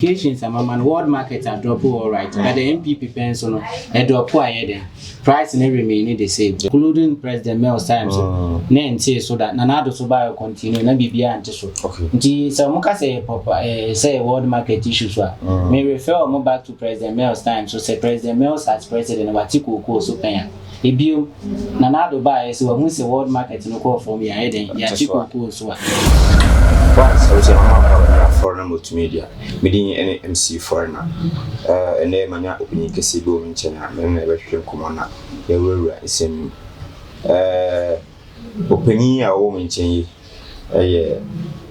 Occasions a man world market are drop all right, but the MPP pension a drop then price and remain the same, including President Mel's time. So say so that Nanado so buy continue na bibia ante so. Nti so muka say world market issues may refer more back to President Mel's time. So say President Mel's as president watiko ko so pen. Ebio Nanado buy so who say world market no call for me then ya chiko ko so. Foreigner Multimedia, meeting any MC foreigner. And then my opinion can see boom in China, and never should come on. They were same opinion a woman change a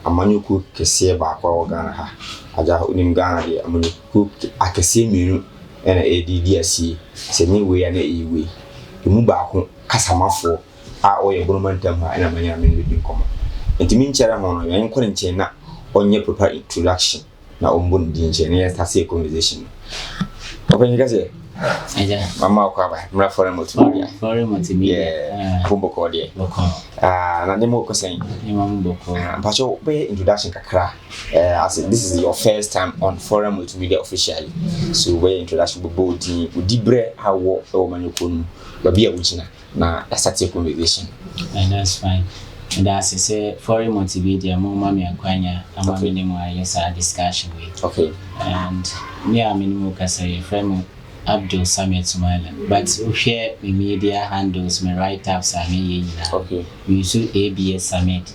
manuku can see back or Ghana. I just unim Ghana, a manuku I can see me and a DDSC, sending way and a way. You move back home, Casamafo, our government and a man in common. And to mean Charamono, I am calling China. On your proper introduction, now on board the engineer has a conversation. Open you guys here. Mamma, Foreign Multimedia. Foreign Multimedia. Combo Cordia. And the more saying, but your introduction, Kakra. I said, this is your first time on Foreign Multimedia officially. So, where introduction will go to Dibre, how walk over you couldn't, but be a witchina. Now, that's a conversation. And that's fine. And as I say, Foreign Multimedia, Mommy and Quanya, I'm a minimum, yes, a discussion with. Okay. And me, I'm minimum, because I friend Abdul Summit Somaliland. But we share the media handles, my write ups, I mean, okay. We use ABS Summit.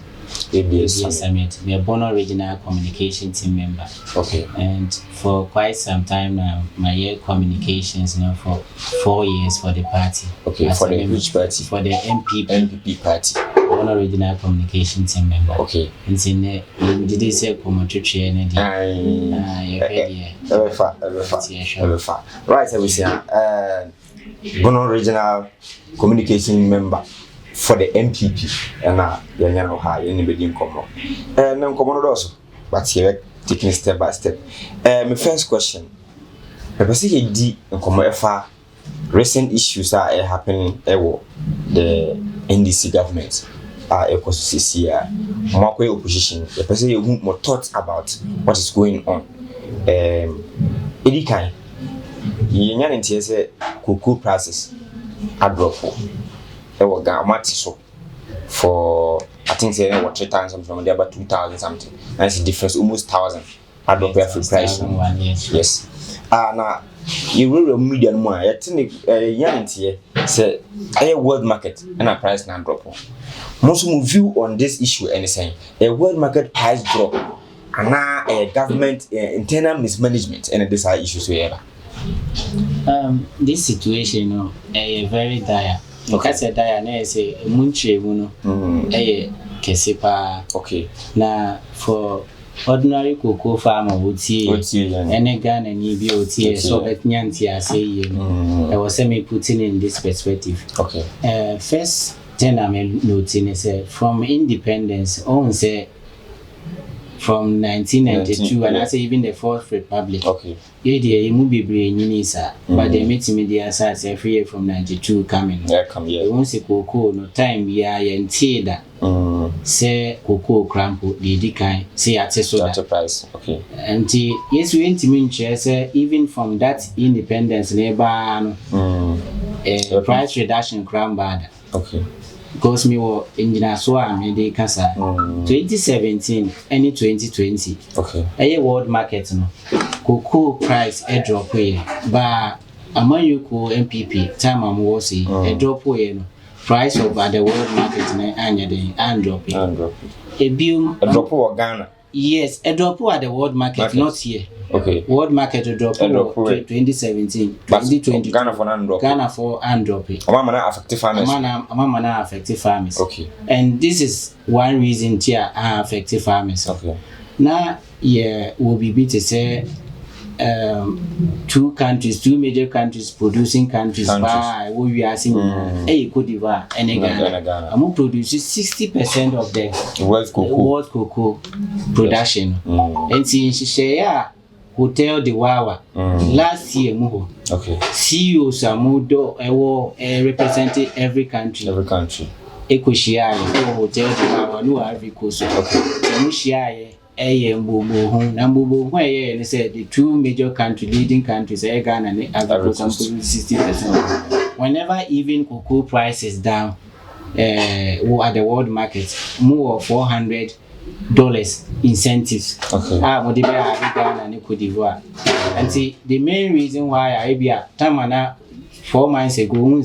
ABS Summit. We are born original communication team member. Okay. And for quite some time now, my year communications, for 4 years for the party. Okay. As for the which party? For the MPP party. Born original communication team member. Okay. And in did they say commentary and right, I will say born original communication member for the MPP and you know how anybody in common. And I'm common also, but here taking step by step. My first question, I see D and common recent issues are happening the NDC government. More opposition. The person who more thoughts about what is going on. Any kind. You say cocoa prices are drop for I think say what 3 times something from there about 2,000 something. That's the difference, almost 1,000. I drop for price. Yes. Now you really median more. I think say a world market and a price now drop. Most view on this issue anything. A world market price drop and now a government internal mismanagement and these are issues we ever. This situation is very dire. Because dire na say munche mu no kese pa. Okay. Na for ordinary cocoa farmer would see any gun and you be so at Nyanti say I was putting in this perspective. Okay. First thing I'm noting is from independence on say from 1992 and I say even the Fourth Republic. Okay. Yeah, you be brain but the multimedia starts every year from 92 coming. Yeah, come here. Once say cocoa no time we are and that. Say cocoa crampo the kind say at so that price. Okay. And yes we intimate say even from that independence neighbor price reduction crown bad. Okay. Because me were engineer so I made the cancer 2017 and 2020. Okay. A world market no cocoa price a drop way but among you co MPP time I'm was a drop way no price of the world market and drop a bill a drop of Ghana. Yes, a drop at the world market, not here. Okay. World market a drop 2017, 2020. Ghana for and drop. Ghana for and drop. Amana affected farmers. Amana affected farmers. Okay. And this is one reason here affected farmers. Okay. Now, yeah, will be to say two major countries producing countries by what we are seeing Cote d'Ivoire and Ghana. I'm producing 60% of the world cocoa production. And since share hotel the Wawa last year okay. CEOs are represented every country. Every country. Eco share hotel the Wawa no every coast. Okay. mbobo ho na mbobo ho they say the two major leading countries Ghana and Ivory Coast 60%. Whenever even cocoa price is down at the world market, more $400 incentives. Okay. What they have Ghana and Cote d'Ivoire. And see the main reason why I be a time 4 months ago,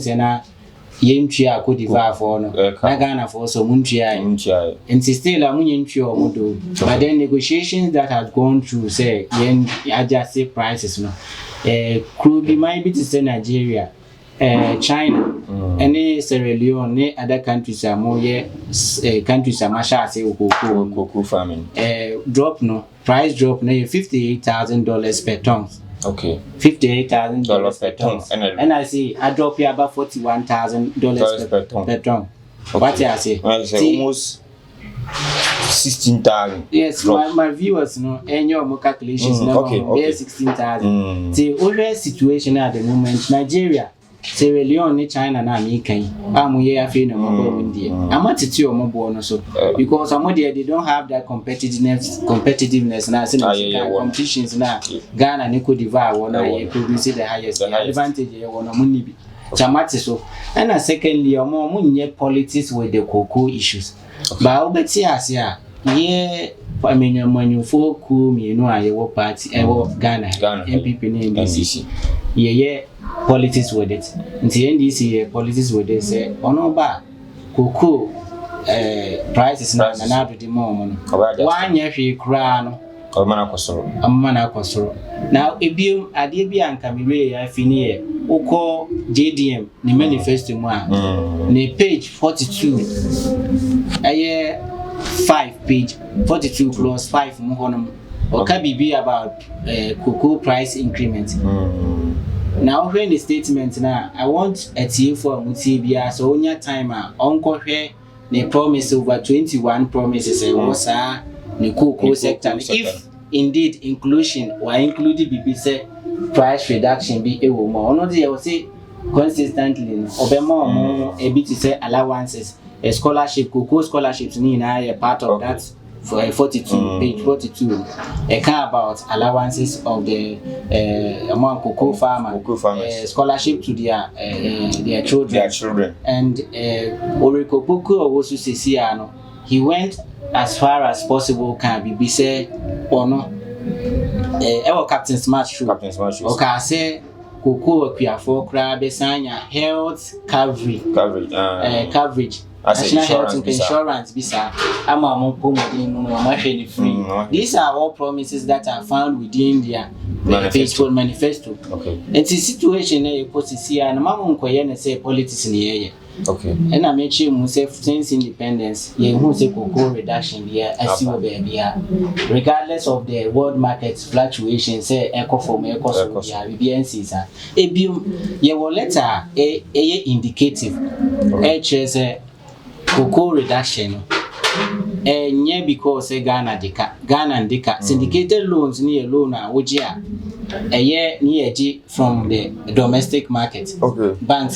Yemtria Cote d'Ivoire for no, Ghana for so Munchia, and still a Munchio Modo. But then negotiations that have gone through say, I just say prices no. Could be might be to say Nigeria, China, any Sierra Leone, other countries are more countries are much say cocoa farming. Drop no price drop no $58,000 per ton. Okay. $58,000 per ton. And I see I drop here about $41,000 per ton. Okay. What I say? Almost 16,000. Yes, my viewers know and your calculations now. Okay. 16,000. See, over situation at the moment, Nigeria, Sierra Leone, China, and America. I'm here feeling more India. I'm not to your mobile also because I'm they don't have that competitiveness now. Competitions now. Ghana and Cote d'Ivoire one produce the highest advantage on money. So and secondly, more money politics with the cocoa issues. But I'll bet yeah. I mean, when you folk you know, I work party, Ghana, MPP name NDC. Yeah, politics with it. And the NDC politics with it say, Onoba, cocoa prices now, and now the moment. 1 year free crown. A man across. Now, if you are DB and Camille, I finish. Oko JDM, the manifesto one, the page 42. A year 5 page 42 plus 5 more. Okay, be about cocoa price increment. Now, when the statement now, I want a tea for Multimedia, so on your timer, Uncle here, they promise over 21 promises and what's the cocoa sector. If indeed inclusion or included BBC price reduction be a woman, or not, I will say consistently, or more a bit to say allowances, a scholarship, cocoa scholarships, need a part of that. For 42, page 42, a car about allowances of the among cocoa farmers, scholarship to their children. And Oriko Poko also says, he went as far as possible, can be said or no. Our Captain Smart Shoe. Okay, say cocoa, for crab, health coverage. National Health Insurance, these are all promises that are found within their manifesto. Okay. It's a situation a policy and Mamma say politics in the area. Okay. And I make sure since independence, who say cocoa reduction here, regardless of the world market fluctuations, say eco from eco BNCs. Will letter a indicative. Cocoa reduction. Yeah, because Ghana and Dika syndicated loans near loan a year near G from the domestic market. Okay. Banks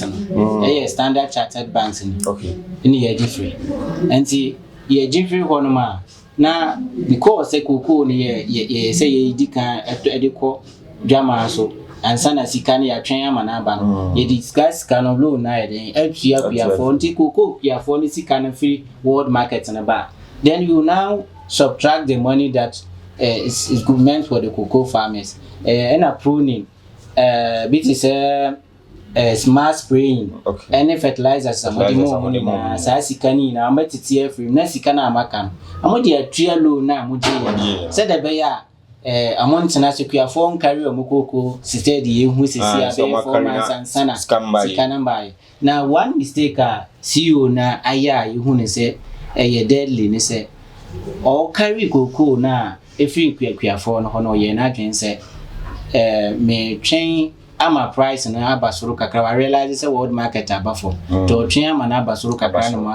standard chartered banks okay. Near G3. And see ye G3 Honoma. Now because a cocoa near say ye Dika edico drama so. And sana sikani ya China manaba. You discuss kind of low na LPR for cocoa for sikana free world markets and about. Then you now subtract the money that is good meant for the cocoa farmers. And a pruning, bit is smart spraying, any fertilizers, somebody more, Sasikani, now met it here free, Nasikana Macan. I'm what dear tria low now, Muji said the bear. Among Tanasikia phone carrier Mukoko, steady, who is here 4 months and Sana Sikanambai. Now, one mistake, see you na aya, you who say a deadly, say, or carry cocoa na, if you queer phone, honor ye not say, may chain. I'm a price and Abasuruka. I realize it's a world market buffer. To chain and Abasuruka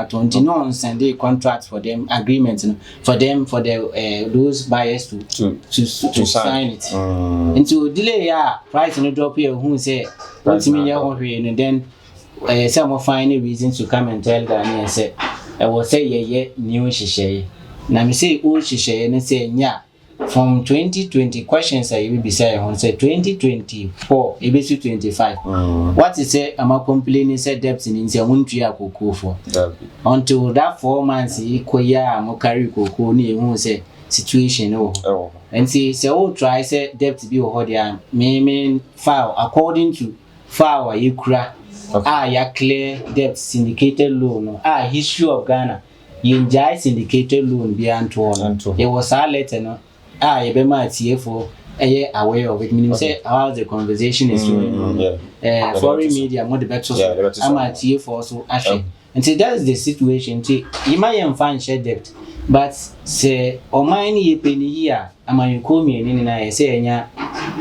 to and they contracts for them agreements for them for the those buyers to sign it. And to delay price and drop here who say $1 million and then some will find a reason to come and tell Ghanaians say I will say new shishay. na me say o hihye ne say nya from 2020 questions I will be say on say 2024 e be 25 what is say am complaining say debt in say wontu akoko for until that 4 months e koya am carry koko na ehun say situation oh and see o try say debt be o dia me file according to file you kura ya clear debt syndicated loan history of Ghana you enjoy syndicated loan be anto it was a letter no you be my TFO aware of it meaning say how the conversation is going on foreign media more the better I'm at TFO so actually and see that is the situation you might find share debt but say o mine ye penny here am you call me ni na say nya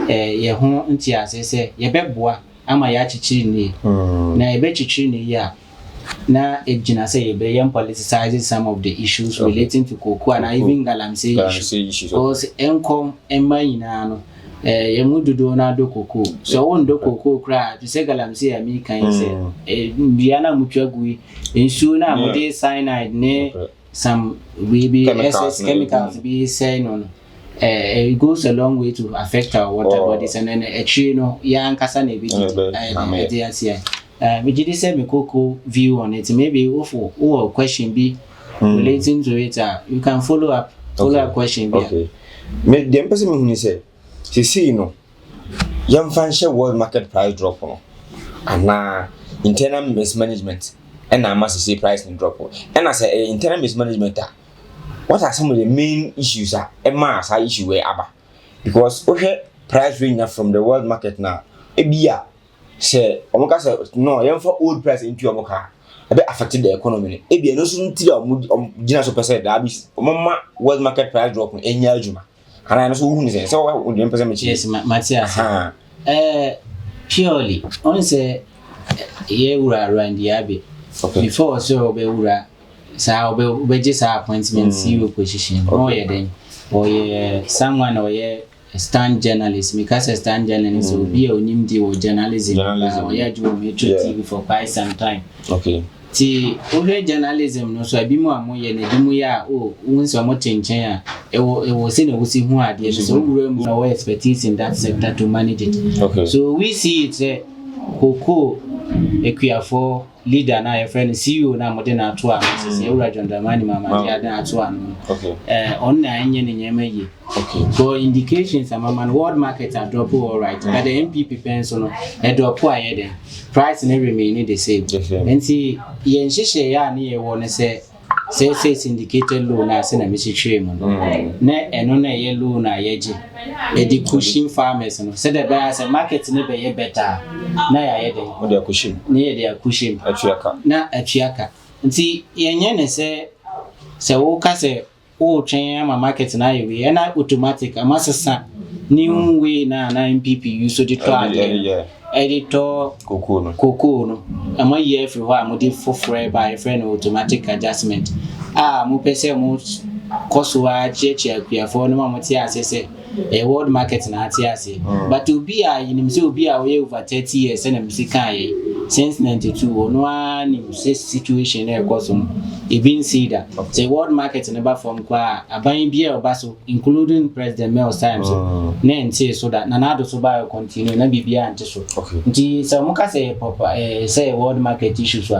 ye ho nti ase say ye beboa ama ya chichiri ni na ebe chichiri ni ya na ejina say ebe yam politicizing some of the issues relating to cocoa and even galamsey issues because enkom emma yina no yemududo na do cocoa so won do cocoa kra to say galamsey ami kan say biana mutwagui ensu na mode cyanide ne some maybe chemicals be saying on it goes a long way to affect our water bodies and then ya nkasa na ebi we did say me cocoa view on it maybe or question be relating to it you can follow up question be okay me dem person me hunu say see no yam fan share world market price drop no and internal mismanagement and na mass say price drop and as internal mismanagement what are some of the main issues mass issue where aba because okay price range from the world market now ebia say omoka say no yam for old price into omoka e be affected the economy ebia no so ntiri gina so percent that be omma world market price drop enya adwuma ana no so hu ni say so we dem percent me yes Matthias purely on say ye ura around the Abbey before so be ura sa we just appointment CEO position or then or someone or stand journalist because a stand journalist will be onim di journalism or do metro TV for quite some time okay ti o journalism no so abi mu amoye na di mu ya won so mo chenchen a e wo se na wo si hu ade so wura mu no expertise in that sector to manage it okay so we see it Koko Ekuafo leader na your friend CEO na modern ato a say Ewura John Dramani mama dia dan ato anu okay on na enye ne nyema yi okay so indications amman world market are drop all right but the MPP pension no e drop aye den price na remain the same and see yen hihye ya na ye wo ne say syndicated loan na say na me hihye mu na eno na ye loan na ye ji e di cushion farmers no say the buy say market ne be ye better na ya ye den o dey cushion ne dey cushion atuaka nti yenye ne say wo ka say o twen ama market na ye we na automatic amasesa new way na MPP use to editor cocoa no ama ye everywhere mo dey for by friend automatic adjustment mo pese mo kosoa kyekyeku no mo ti asese world market na ati ase but obi a yinim se obi a we over 30 years na me sika ye since 92 no ani situation na ekosom even see that the world market never from kwa aban bia obaso including president Mel's time so na ntie so that na do so ba continue na bibia ante so nti so mo ka say papa say world market issues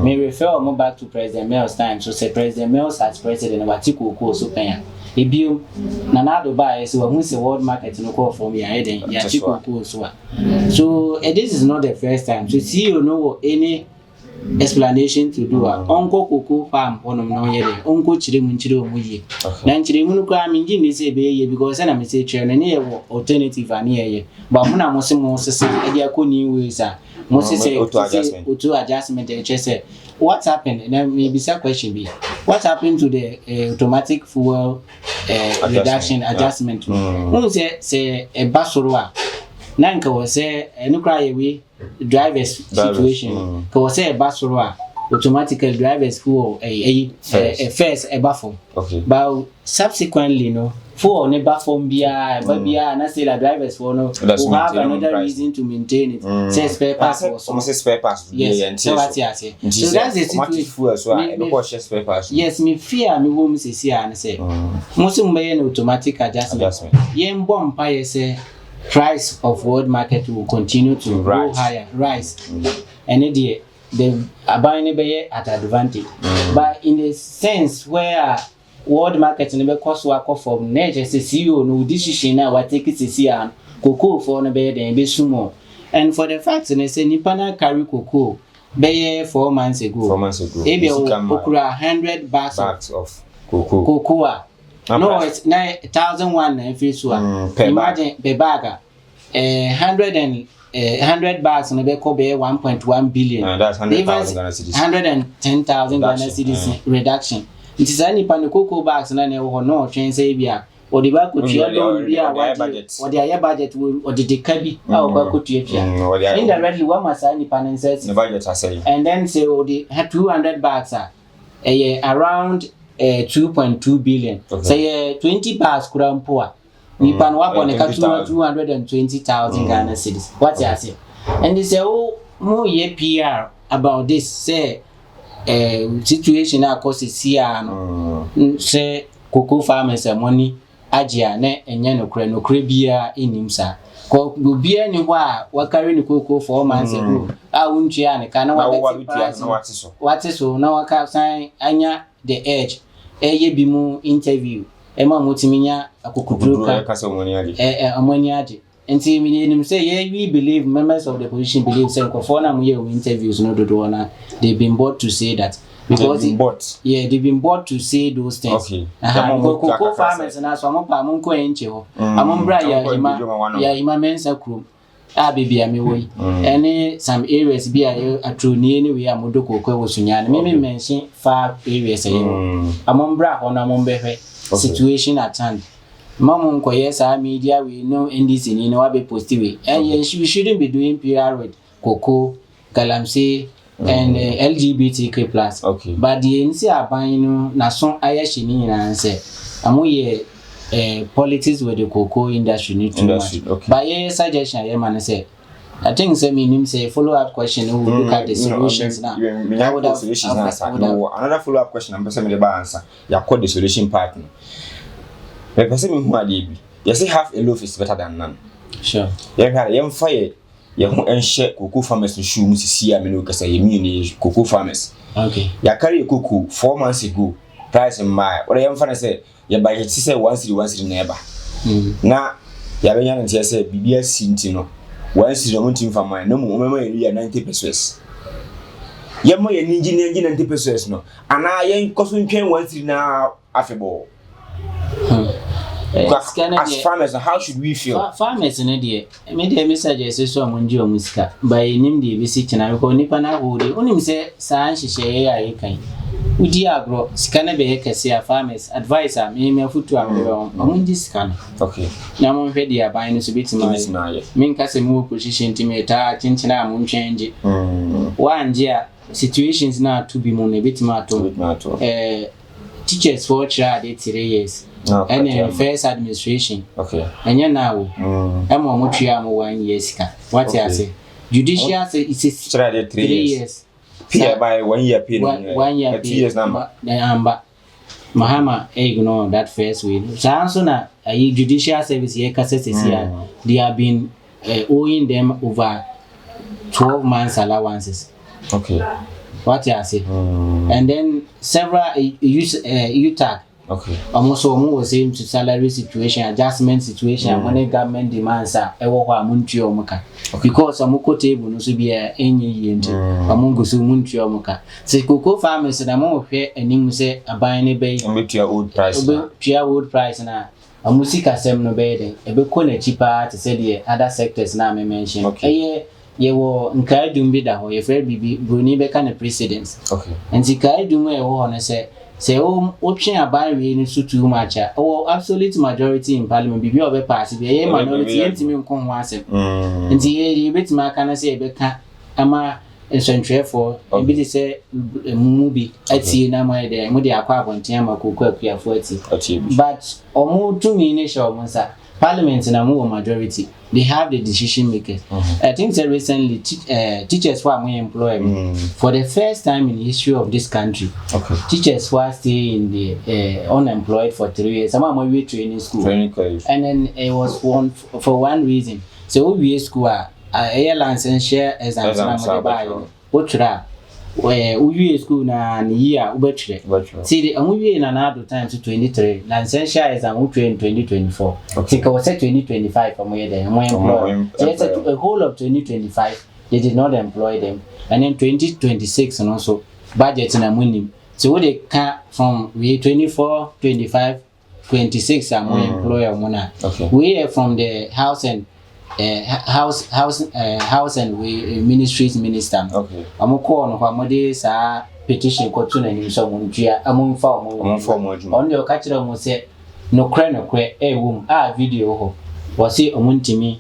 me refer mo back to president Mel's time so say president Mel's as president wa tikoko so pen ebio na do ba say we say world market no call from ya eden ya tikoko so this is not the first time so see you know any explanation to do onko cocoa farm onom no yede onko chire omuye na chire mu no kwa mingi ni se be ye because na me say chere na ye alternative ani ye ba mu na mo se e dia ko ni we sa mo se auto adjustment e che what happened and then maybe some question be what happened to the automatic fuel reduction adjustment mo say e basoro na nka wo say enu kra ye we drivers situation ko say basoro automatically drivers who first a buffer. Okay. But subsequently, no, for ne buffer bia, and I say that drivers for no will have another reason to maintain it. Say spare parts or almost spare parts. Yes, so that's it. So that's the situation. Yes, me fear me won't say and say most of my automatic adjustment. Yen bomb pie say price of world market will continue to go higher, rise. And the buying at advantage. But in the sense where world market never cost work from nature, CEO no decision now what take it see and cocoa for no bed and be sumo. And for the fact that say Nipana carry cocoa be 4 months ago. 4 months ago. Maybe okura 100 bags of cocoa. No, it's 9,001 and face one. Imagine the bag 100 bags on the Kobe 1.1 billion. That's 100,000 Ghana cedis. 110,000 Ghana cedis reduction. It is any pan cocoa bags and no train say or the back could or the budget will or the cabi or could indirectly one must any pan and says the budget are saying. And then say had 200 bags are around 2.2 billion. Say 20 bags could poor. Nipan wabone ka 220,000 Ghana cedis. What you say? And they say, oh, more ye PR about this say situation na cause here no. Say cocoa farmers money agya na enye no kre bia enimsa. Ko bia ni ho a wakare ni cocoa 4 months ago. A wuntua ne kana what so na waka sign anya the edge. Eye bi mu interview. Ema mutiminya akukudruka amani ade enti me say we believe members of the opposition believe say for na we interviews no do na they've been bought to say that because they've been bought to say those things. Okay. Cocoa farmers na so ampa monko enche ho amombra ya hima mensa krum Abbey amewoyi any some areas be atroni anyway amodoko kwa wosunyane me mention 5 areas amombra ho na amombehwe situation at hand. Mom yes, our media we know in this in be positive. And yes, we shouldn't be doing PR with cocoa, galamsey, and LGBTQ plus. Okay. But the NC are buying na son ayashini and say amuye politics with the cocoa industry need too much. Okay. But suggestion man say I think say follow-up question who look at the solutions now. Another follow-up question I'm person me answer. You call the solution partner. The person who are you say half a loaf is better than none. Sure. You fire you who share cocoa farmers to show me see I mean say you mean cocoa farmers. Okay. You carry a cocoa 4 months ago price in my what I am fan say you buy it say once neighbor. Now you have any say BBS Sintino. Once you want from my no more 90 pesos. You more engineer 90 pesos no. And I ain't costing train once now affable. As farmers, how should we feel? Farmers in India, media messages so munji o musika. By nim de visit na ko nipa na ho de. Onim say san hihye ya kan. Udi agro sikana be kese farmers advisor me afutu am amunji sikana. Okay. Na mo hwe de aban no so betima. Me nka se mu position timeta chinchina am change. Wanje situations na to be mo na betima to. Teachers for child 3 years. And then first administration. Okay. And you now, I'm on 1 year. What you say? Judicial say it's 3 years. Peer by 1 year period. 1 year 2 years number. Mahama ignore that first way. So also na judicial service here here. They have been owing them over 12 months allowances. Okay. What you say? And then several UTAC. Okay. Almost was same to salary situation, adjustment situation, when government demands are because amuko table no so be enye yente amungo so muntua muka se cocoa farmers na mo hwe anim se aban ne be old price na amusika sem no be den ebe ko na cheaper to say the other sectors na me mention ye wo nkai dum bi da ho ye fair bibi broni be kan precedence. Okay. And nkai dum e wo no say option aban we ni so too much or absolute majority in parliament bibi obe pass be minority entimi nko ho asem nti ye betima kana say be ka ama nsentwe for ebi dey say movie ati na my dey mo dey akwa abonten ama kyekyeku afo ati but omo to me ne show mo sa parliament na mo majority they have the decision makers. I think that recently teachers who are employed for the first time in the history of this country. Teachers who are stay in the unemployed for 3 years. Some are moving training school. And then it was for one reason. So we school airlines and share exams we school na year ubetire. See the we na na time to 23 license exam we train 2024. Think I was 2025 from where they employed. So a whole of 2025 they did not employ them, and then 2026 and also budget na money. So what they can from we 24, 25, 26 are more employer mona. We are from the house and house and we ministries minister. Amoko no kwamode sa petition ko to na ni so mo ntua amomfa mo on the okachira mo se no kre wom video ho wo se omuntimi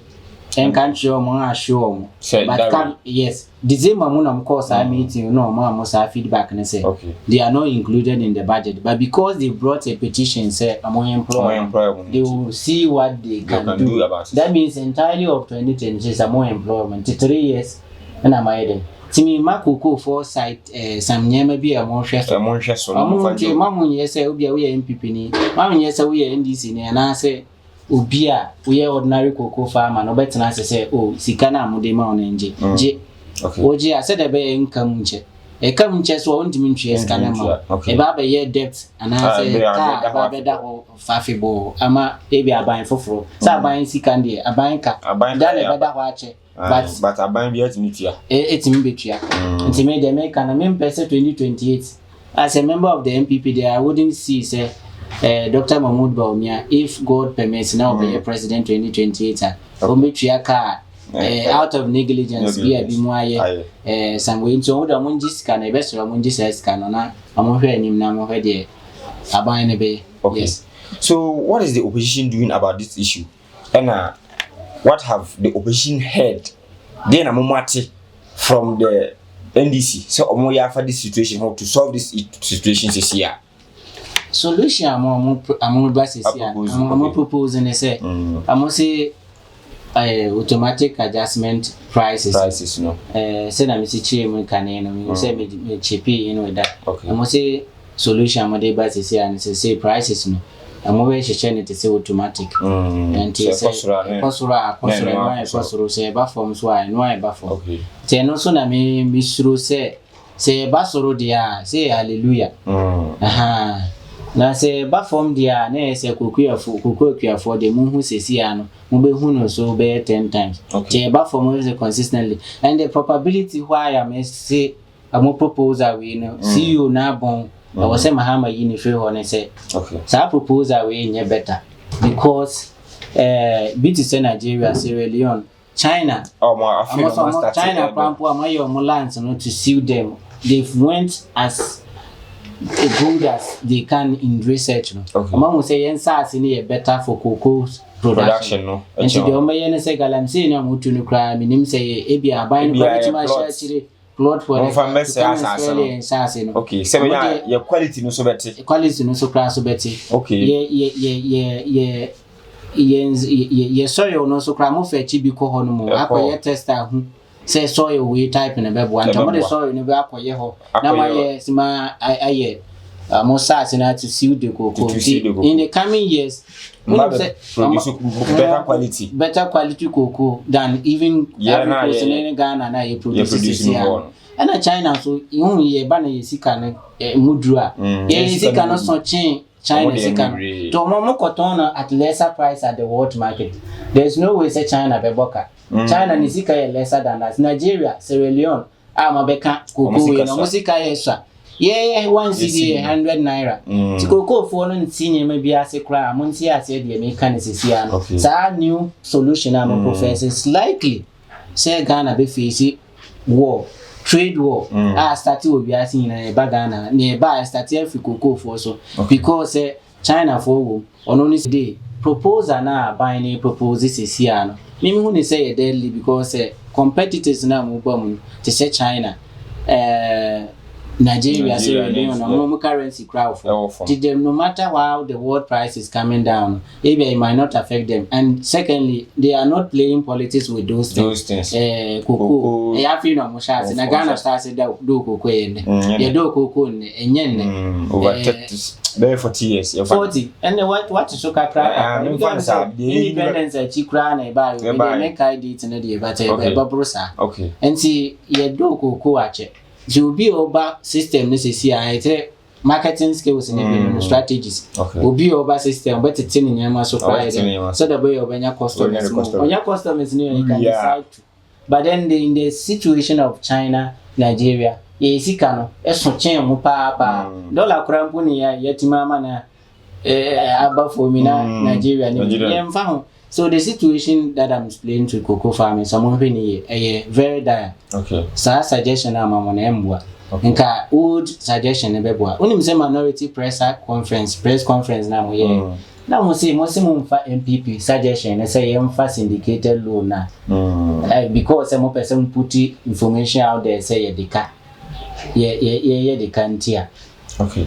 en country o mo assure mo but can yes December mo na mo call sa meeting no mo sa feedback na say they are not included in the budget, but because they brought a petition say among employer they will see what they can do about it. That means entirely of 2026 among employment 3 years na maiden timi makoko foresight some nyema bi amon hwe so mamun yesa obi a we MPP ni mamun yesa we NDC ni na say obi a we ordinary cocoa farmer no betina say oh sika na amode ma onenje je oji ase de be income nche e kam nche so on timi ntwe sika na ma e ba be ye debt ana say ka ba be da ho fafibo ama e bi aban foforo sa aban sika ndie aban ka da le be da ho ache but aban bi etimi tua etimi betua ntimi de me kana me pese 2028 as a member of the MPP there I wouldn't see say Dr. Mahmoud Bawumia if God permits now be a president 2028 o metua ka out of negligence be a bi mu aye some way so oda mun jisika na ebesoro mun jisika no na amohwe anim na amohwe de aban ne be. Yes. So what is the opposition doing about this issue? And what have the opposition heard then amomati from the NDC so omo ya for this situation, how to solve this situation this year? Solution among basis here I'm proposing say I'm say automatic adjustment prices no say na me si chire kan no say me cheapy with that. I'm say solution am dey basis here and say prices no I'm we share it say automatic and say kosura say ba form so I no I ba form say no so na me suru say ba soro dia say hallelujah na say ba form dia na say kyekyeku for the moon who says here no mo be hu no so be 10 times say ba form is consistently and the probability why I may say am proposal we no see you na bon I was say Mahama yi ni fe ho ne say so proposal we nye better because BTC Nigeria, Sierra Leone, China China pampo amayo mo lands no to sue them. They've went as good as they can in research no. Among say yen SARS ni better for cocoa production no. And to the omayen say galamse na mutu no kra minim say ebi aban no quality ma share plot for the SARS no. Okay, so your quality no so better. Quality no so kra so better. Okay. Ye soil no so kra mo fechi bi ko ho no mo akoye tester hu say soil we type in a bebo and the soil no be akoye ho na ma ye sima aye mo SARS na to see the cocoa in the coming years produce better quality cocoa than even in Ghana na ye produce here. And China so you ye ba na ye sika na mudru ye sika no so chen China sika to mo cotton at lesser price at the world market. There's no way say China be boka. China ni sika ye lesser than that. Nigeria, Sierra Leone mabeka cocoa no musika ye sha ye 1 cedi 100 naira ti cocoa for no ntinye ma bia se kra mo nti ase de me kan sisia no sa new solution am professor is likely say Ghana be face war, trade war start we bia sin na ba Ghana na ba start Africa cocoa for so because China for ono ni dey proposal na buy ni propose sisia no mimi hu ni say deadly because competitors na mo ba mu to say China Nigeria say no currency crowd for them, no matter how the world price is coming down, maybe it might not affect them. And secondly, they are not playing politics with those things. Cocoa, I feel no much. Na Ghana starts do cocoa in. You do cocoa in over 40 years. 40. And what is so crack? Independence at Chikran, by they make ideas in the day, but Babrosa. Okay. And see, you do cocoa at it. You be over system necessary marketing skills and strategies. Will be over system, but it's in your muscle so the way of your customers. When your customers know you can decide to. But then in the situation of China, Nigeria, ye sikano, eso chen mu pa dollar krampuni ya yetimama na above for Nigeria ni. So the situation that I'm explaining to cocoa farming, someone a very dire. Okay. So suggestion I'm on Mbwa. Nka old suggestion ebebwa. Unim say minority press conference na mo ye. Na mo say mfa MPP suggestion say mfa syndicated loan na. Because some person put information out there say ye deka. Ye deka ntia. Okay.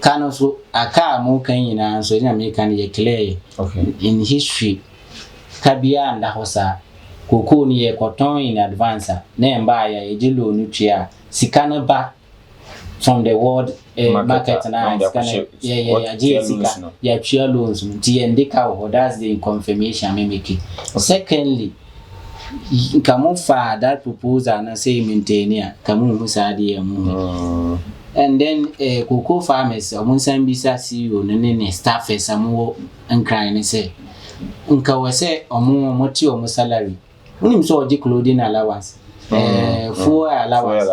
Kano so aka mo kan yina so na me kan ye clear. Okay. In history kabia nda hosa cocoa ni ye cotton in advance na mba ya ejilo nutria sikana ba from the world market na sikana ya chia loans nti endika ho, that's the confirmation me make. Secondly, kamu fa that proposal na say maintain kamu musadi mu. And then cocoa farmers among some bisa CEO ne staffers amu nkran say nka we say omo moti omo salary unim so oji clothing allowance fuel allowance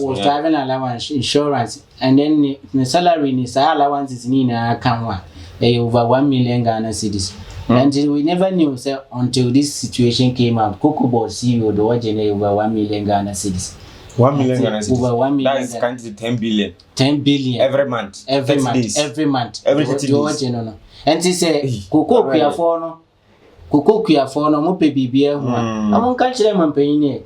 or travel allowance, insurance, and then the salary ni sa allowances ni na kanwa over 1 million Ghana cedis. And we never knew until this situation came out. Cocoa board CEO the original over 1 million Ghana cedis. 1 million Ghana cedis. Over 1 million. That is currently 10 billion. 10 billion every month. Every month. Every 30 days. And he say cocoa kuya for no mo pe bibia ho amon ka kire man panyin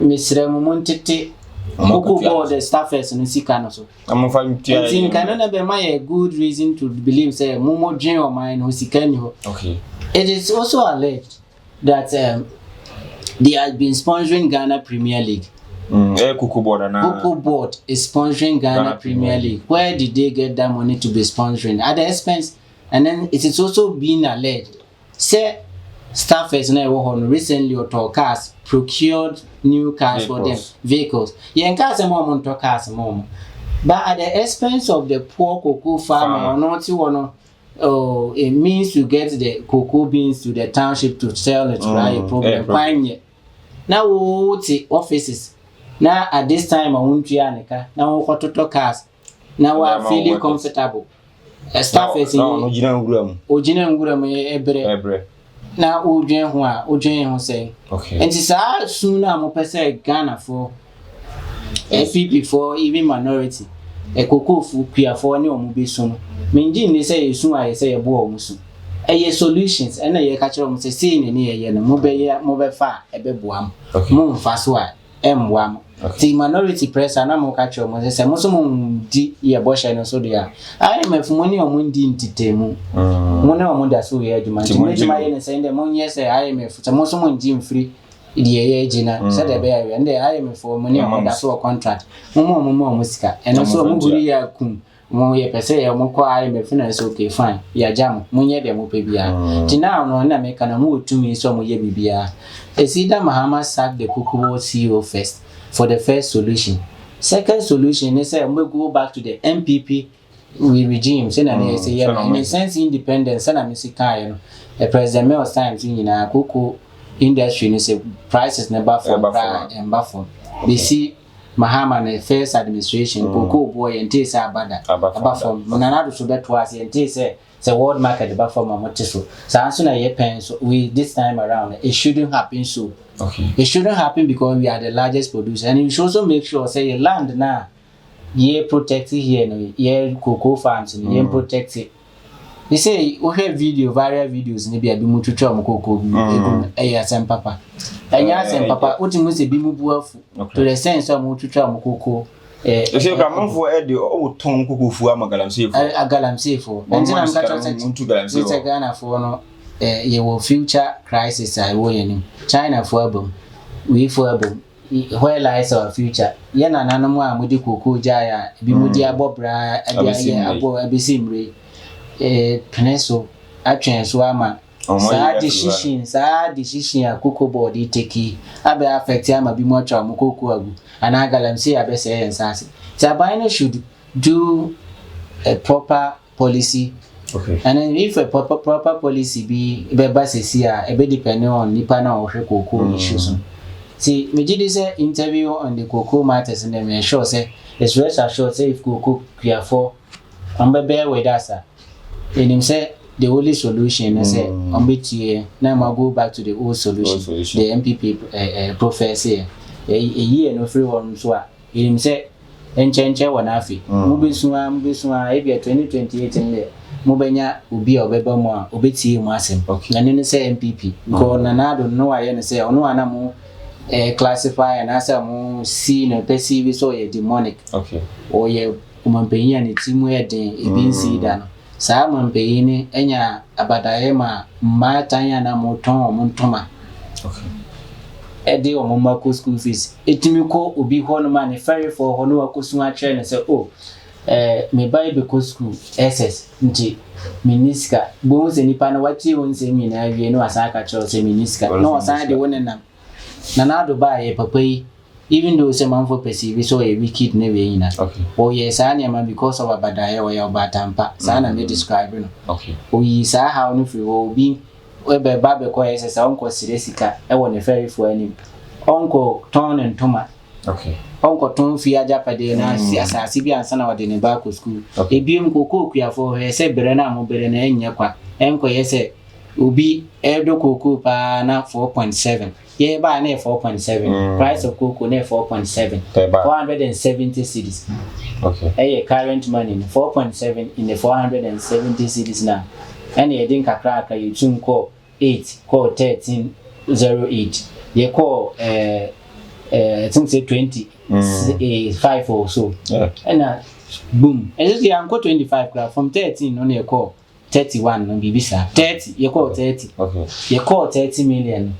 mesre mo montete cocoa board the staffers no sika no so amon fa mtia tin kan na be my good reason to believe say mo dwen o man ho sika ni ho. Okay. It is also alleged that they have been sponsoring Ghana Premier League. Cocoa board is sponsoring Ghana Premier League. Where did they get that money to be sponsoring? At the expense. And then it is also being alleged say staffers na recently or cars procured new cars for them, vehicles. Yen cars mo to cars mo. But at the expense of the poor cocoa farmer or not you it means to get the cocoa beans to the township to sell it, right? A problem fine. Now offices. Now at this time I won't nika. Now we cars. Now we are feeling comfortable. Staff is in Ojina Nguram ebre. Now Ojin ho say. Okay. And it's soon I'm pese Ghana for FPP for even minority. A cocoa fu pia for any omu be soon. Minjin they say soon I say a bo omusu. A solutions and a catch on say in near yen mobile far a beboam. Moon fast wa M1. The minority press and I'm catch on say Mosum di ye bosh and so they are. I am a money on Mundi Titemu. Mona Munda so ye demand to my saying the moon yes I am a Mosum Jim free. The agent said a bear and I am for money on that so contract. Momo musica and also Muguria cum. Moye per se mo kwa I am finance okay fine. Ya jam munye de mo pebia. Tina no na make na mo to me so mo ye bibia. Esida Mahama sacked the Cocoa CEO first for the first solution. Second solution is say we go back to the MPP regime. Say na say in a sense independence na me sika no. The president may times in na cocoa industry ni say prices never fall. They see Mahama na first administration cocoa boy and say abada abafom monanado so beto as and say world market abafom amotiso so answer na ye pen so we this time around it shouldn't happen so. Okay. It shouldn't happen because we are the largest producer, and you should also make sure say your land now ye protected here no ye cocoa farms and ye protected They say we have viral videos maybe abi mu twetwa mo kokko asem papa. Anya asem papa, otimu se bi mu buafu to the sense of mo twetwa mo kokko. Say Gramfo Eddie or Tom Kuku Amagalam Agalam and then I'm catching Ghana for no ye will future crisis I will China for album we for album where lies our future yena nanamu amudi kuku jaya bimudi abobra abo abisimre peneso atwen so ama sa decision akoko body take abe affect ama bi mo atwa mo koku agu ana galamsey abese ensase Sabina should do a proper policy. Okay. And then if a proper policy be basically a bit depending on nipa na ohwe cocoa issues. See, me did this interview on the cocoa matters and then sure say it's rest assured say if cocoa clear for bear with us. And him say the only solution I say now I go back to the old solution. The MPP professor a year no free one so him say enchenche wanafi mubisua ebia 2028 nle mubenya ubi obeba mo a obeti mu asem na ne say MPP ko na nado no aye ne say ono ana mu classify na say mu see no perceive so ye demonic o ye umampenyi ne timu eden ebinsi da no saa mampenyi ne enya abadaye ma tanya na moton montoma Eddie or Momako school fees. Etimiko will be one man, a ferry for Honua Kusuma train and say, oh, me buy because school SS, Miniska, bones and Nipana, what you won't say me now, you know, as I catch or say Miniska. No, aside the one and them. Nanado buy a papa, even though some man for perceive so a wicked never. Okay. Oh, yes, I am because of a badaya or your batampa. Sana may describe. Okay. Oh, yes, I how if you will be. Webe babe kwa yesa uncle siresika ewo ne ferry for any uncle ton and toma uncle ton fi aja pade na asasi bi ansa na wode ne ba ko school ebiem kokoo kua for yesa bere na mo bere na enya kwa enko yesa obi edo kokoo pa na 4.7 ye ba na 4.7 price of kokoo na 4.7 470 cedis current money 4.7 in the 470 cedis now. And you didn't crack you soon call 8 call 1308 you call think say 20 5 or so and boom and just I'm call 25 from 13 on your call 31 on BBC 30 you call 30 you call 30 million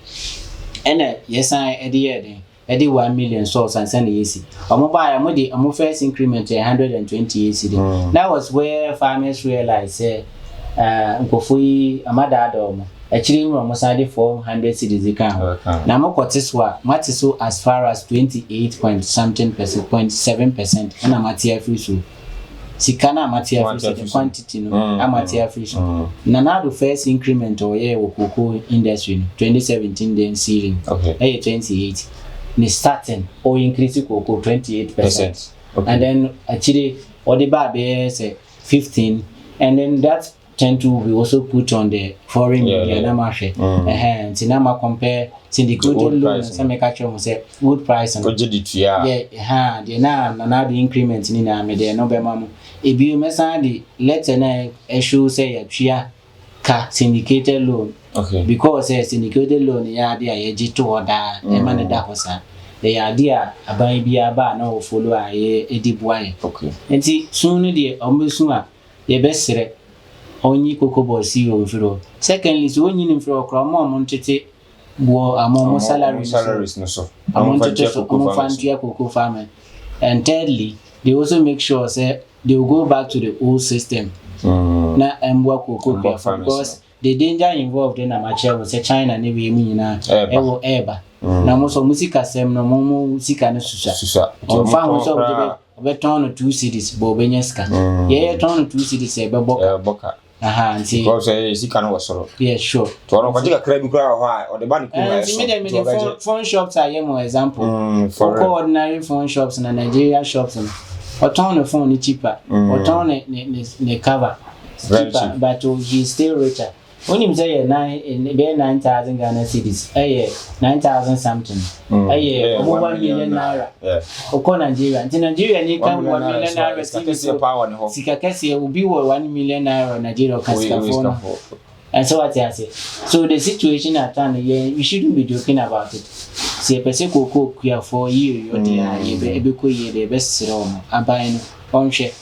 and yes I Eddie 1 million source and send easy. Mobile first increment 120 AC. That was where farmers realized nkofui amada adom actually we almost had 400 cedis account na mo kwoteswa matiso as far as 28.7% na matia free so sikana matia free so the quantity no amatia free so na do first increment or year cocoa industry 2017 then ceiling 28 ni starting or increase cocoa 28% and then actually or the babe say 15 and then that tend to be also put on the foreign media na market tinama compare syndicated loan some make actually say good price and the na the increment ni na me there no be mamu e bi mesa the letter na issue say ya twia ka syndicated loan because syndicated loan ya dey ayeji to order e man da hosa the idea aban bi aba na o follow aye edibuaye enti sunu de omusu a ye besere onyi kokobo si o firo secondly so onyi ni firo kra mo montete bo amomo salaries no so amontete so amonfantia koko farmer and thirdly they also make sure say they will go back to the old system na emwa koko because the danger involved in amateur was China ne we mu nyina ewo eba na mo so musika sem no mo musika ne susa on fa ho so be turn 2 cities bo benyeska ye turn 2 cities e be boka nti because sika no wasoro sure to ono kwatika krabi kra ho a o de ban ko me phone shops are yemo example for ordinary phone shops na Nigeria shops or turn the phone cheaper or turn ne cover cheaper but he still richer When you say 9,000 Ghana cedis, 9,000 something, 1 million naira. Oko Nigeria, in Nigeria, you come 1 million naira. Sikakesi will be 1 million naira Nigeria Cascafona. And so what I say. So the situation at hand, we shouldn't be joking about it. See a person cook here for you, or the best room, and buying on share.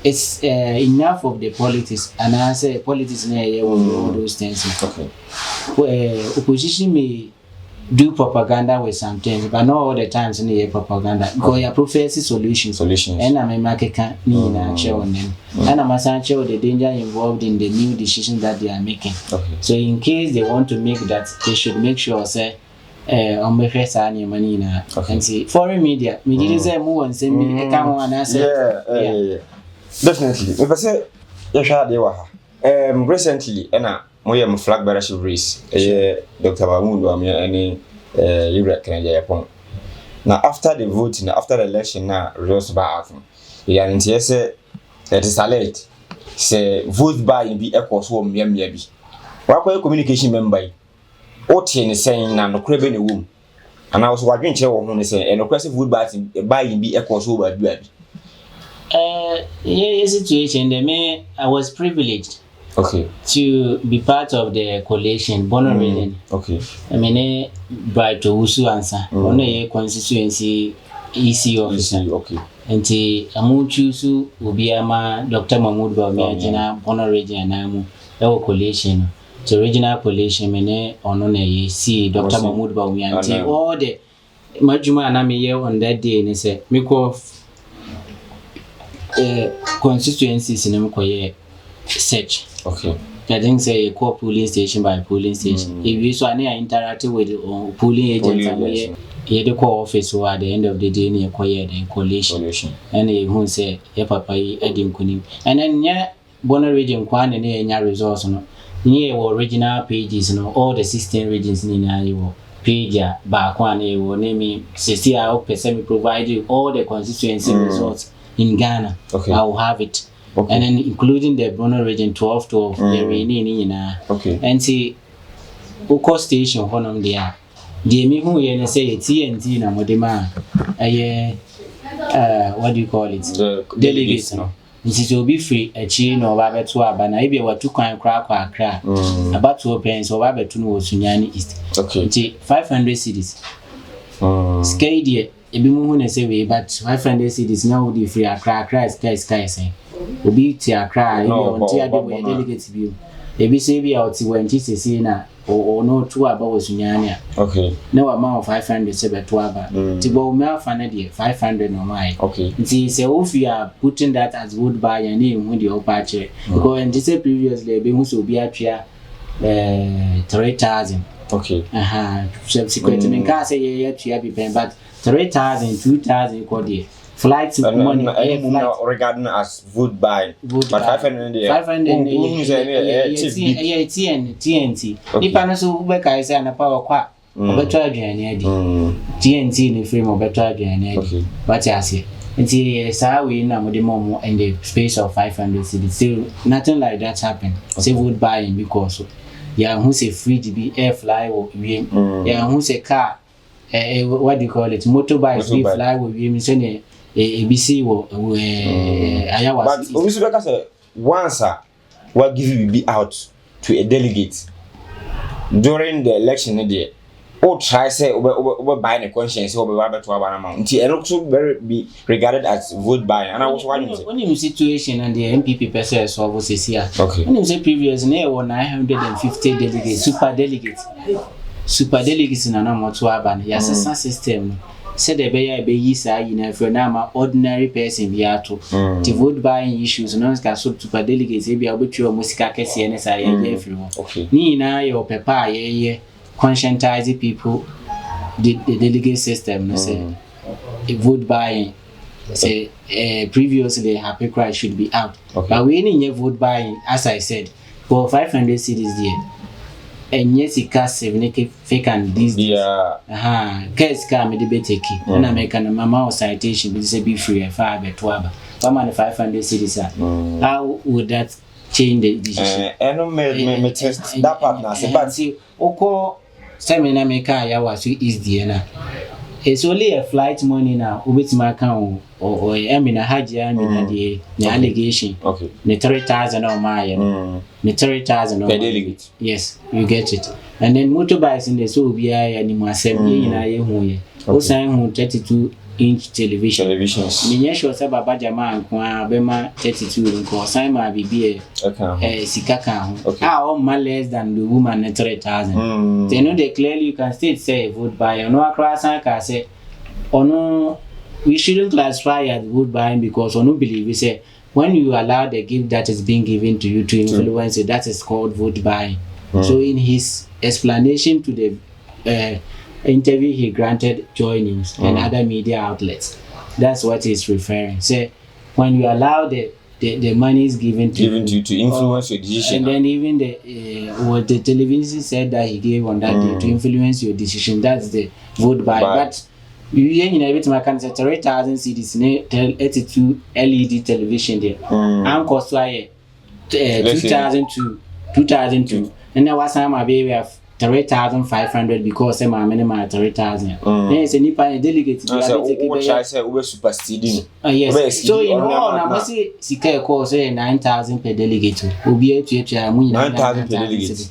It's enough of the politics, and I say politics near all those things. Okay. Opposition may do propaganda with some things, but not all the times in the propaganda. Because you prophecy solutions, and I'm a market can't mean action on them. And I'm a sancho the danger involved in the new decisions that they are making. Okay. So in case they want to make that, they should make sure say on my first any money now. And see foreign media say more and send me come on and say yeah. Definitely. If I say recently my flag bearership race Dr. Mahmoud any Canada. Now after the voting, after the election now results back yeah and say it is alleged say vote by be equals one be what communication member Otin saying na no crebe ne wom and I was wadwen kire wo ho ne say no kwese vote by be equals over be yeah, situation me I was privileged to be part of the coalition Bono region. Okay. I mean by to Usu answer on a constituency EC officer. Okay. And amu chusu ubiama Dr. Mahmoud Bawumia Bono region namu ewo coalition. The regional coalition mene ono na ye see Dr. Mahmoud Bawumia and all the majuma na me here on that day ne say me ko constituencies in Mkoye search. Okay. I think say call polling station by polling station. If you so any interactive with polling agents, you the call office who at the end of the day near Koye the coalition. And who say your papa Edim Kunim. And then yeah, Bono region kwan and any resource no. Near original pages all the 16 regions in Iowa. Page back one will name me CCI provide you all the constituency results in Ghana. Okay. I will have it. Okay. And then including the Bono region 12 the remaining okay. And see Oko station honum there. The me who you say TNT na modema what do you call it? The delegates no. It will be free a chain or Babet to Abana, maybe what 2 coin crack or crack. About 2 pence or Babet to Sunyani East. Okay. 500 cities. Skade Ebimu say we but 500 cities now the free a crack sky say. Obi ti akra on tia de we delegate view. Ebi say be out when say na or no 2 aba Sunyani. Okay. No amount 500 say be 2 aba. Tibo me afana de 500 no my. Okay. Nti say if you are putting that as would buy and name when the opache because and say previously be who so be atria 3,000. Okay. Subsequently me can say yeah to be paying but 3,000 2,000 ko dey flights money regarding as vote by but 500 TNT nipa no so be kai say na power kwa obeto adwane adi TNT ni frame obeto adwane adi but ase nti say we na mo de mo in the space of 500 cities still nothing like that happened say vote buying because yeah who say free to be air fly or yeah who say car what do you call it motorbikes we fly with we say ABC ayawa but obviously because once what give you be out to a delegate during the election day or try say over buying a conscience over to our amount and also very be regarded as vote buying and I was wondering when you situation and the MPP person so was here okay when you say previous near 950 delegates super delegates in an to aban yes system said the be yisa for now ordinary person be to vote buying issues no can so super delegates be able to musica kesi everyone okay ni na your papa conscientize people the delegate system no say vote buying say previously happy cry should be out but we any vote buying as I said for 500 cities there and yes it can save fake and this case can me debate and American mama citation be say be free 5 to aba 500 cities how would that change the decision. Me test that part now. But see, oko seminar maker ya was is the it's only a flight money now. With my account or I mean a hajj, I mean the allegation. Okay. The 3,000 or my the 3,000 per delegate. Yes, you get it. And then motorbikes in the so be anymore 7 years. Also, 32-inch televisions. Minya sure say baba jama nko bema 32 nko sign ma bibi sika kan ho. All less than the woman 3,000. They know they clearly you can still say vote buy. No akra san ka say ono we shouldn't classify as vote buying because ono believe we say when you allow the gift that is being given to you to influence it, that is called vote buying. So in his explanation to the interview he granted Joy News and other media outlets, that's what he's referring. Say when you allow the money is given to you to influence your decision, and then even the what the television said that he gave on that day to influence your decision, that's the vote buy. But you know everything I can say 3,000 CDs in 82 LED television there and cost 2002 and there was time I baby have 3,500 because I'm a minimum 3,000. Yes, and if I delegate, yes. So in all, I must say, Sika calls 9,000 per delegate. Will be 9,000 per delegate.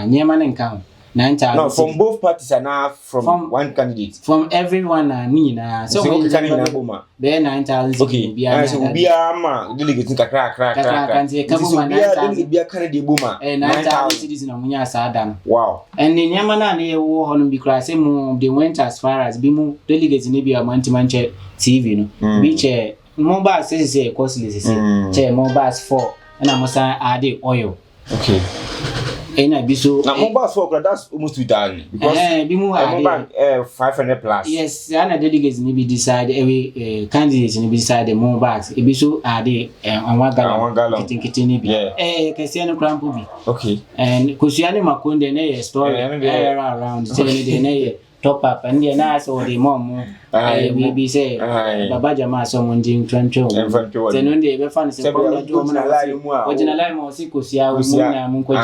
Near and count 9,000. No, from both parties and now from one candidate. From everyone, I mean, so there 9,000. Okay, be a delegate in and 9,000 cities in Amunya Sadan. Wow. And in Yamana, they were because they went as far as Bimu delegates in Libya, Manche TV, which mobile says a costly, say mobiles 4, and I must add oil. Okay. And I be so now mobile 4 that's almost 2,000 because 500 plus. Yes, and the delegates maybe decide every candidates maybe decide the mobiles. It be so are they on 1 gallon. Kesiano Crampubi. Okay. And Kusiani Makunde ne story around the top up and the nice or the mom we be say Baba Jama someone doing Trencho. Then when they ever say original line or Sikusia Munko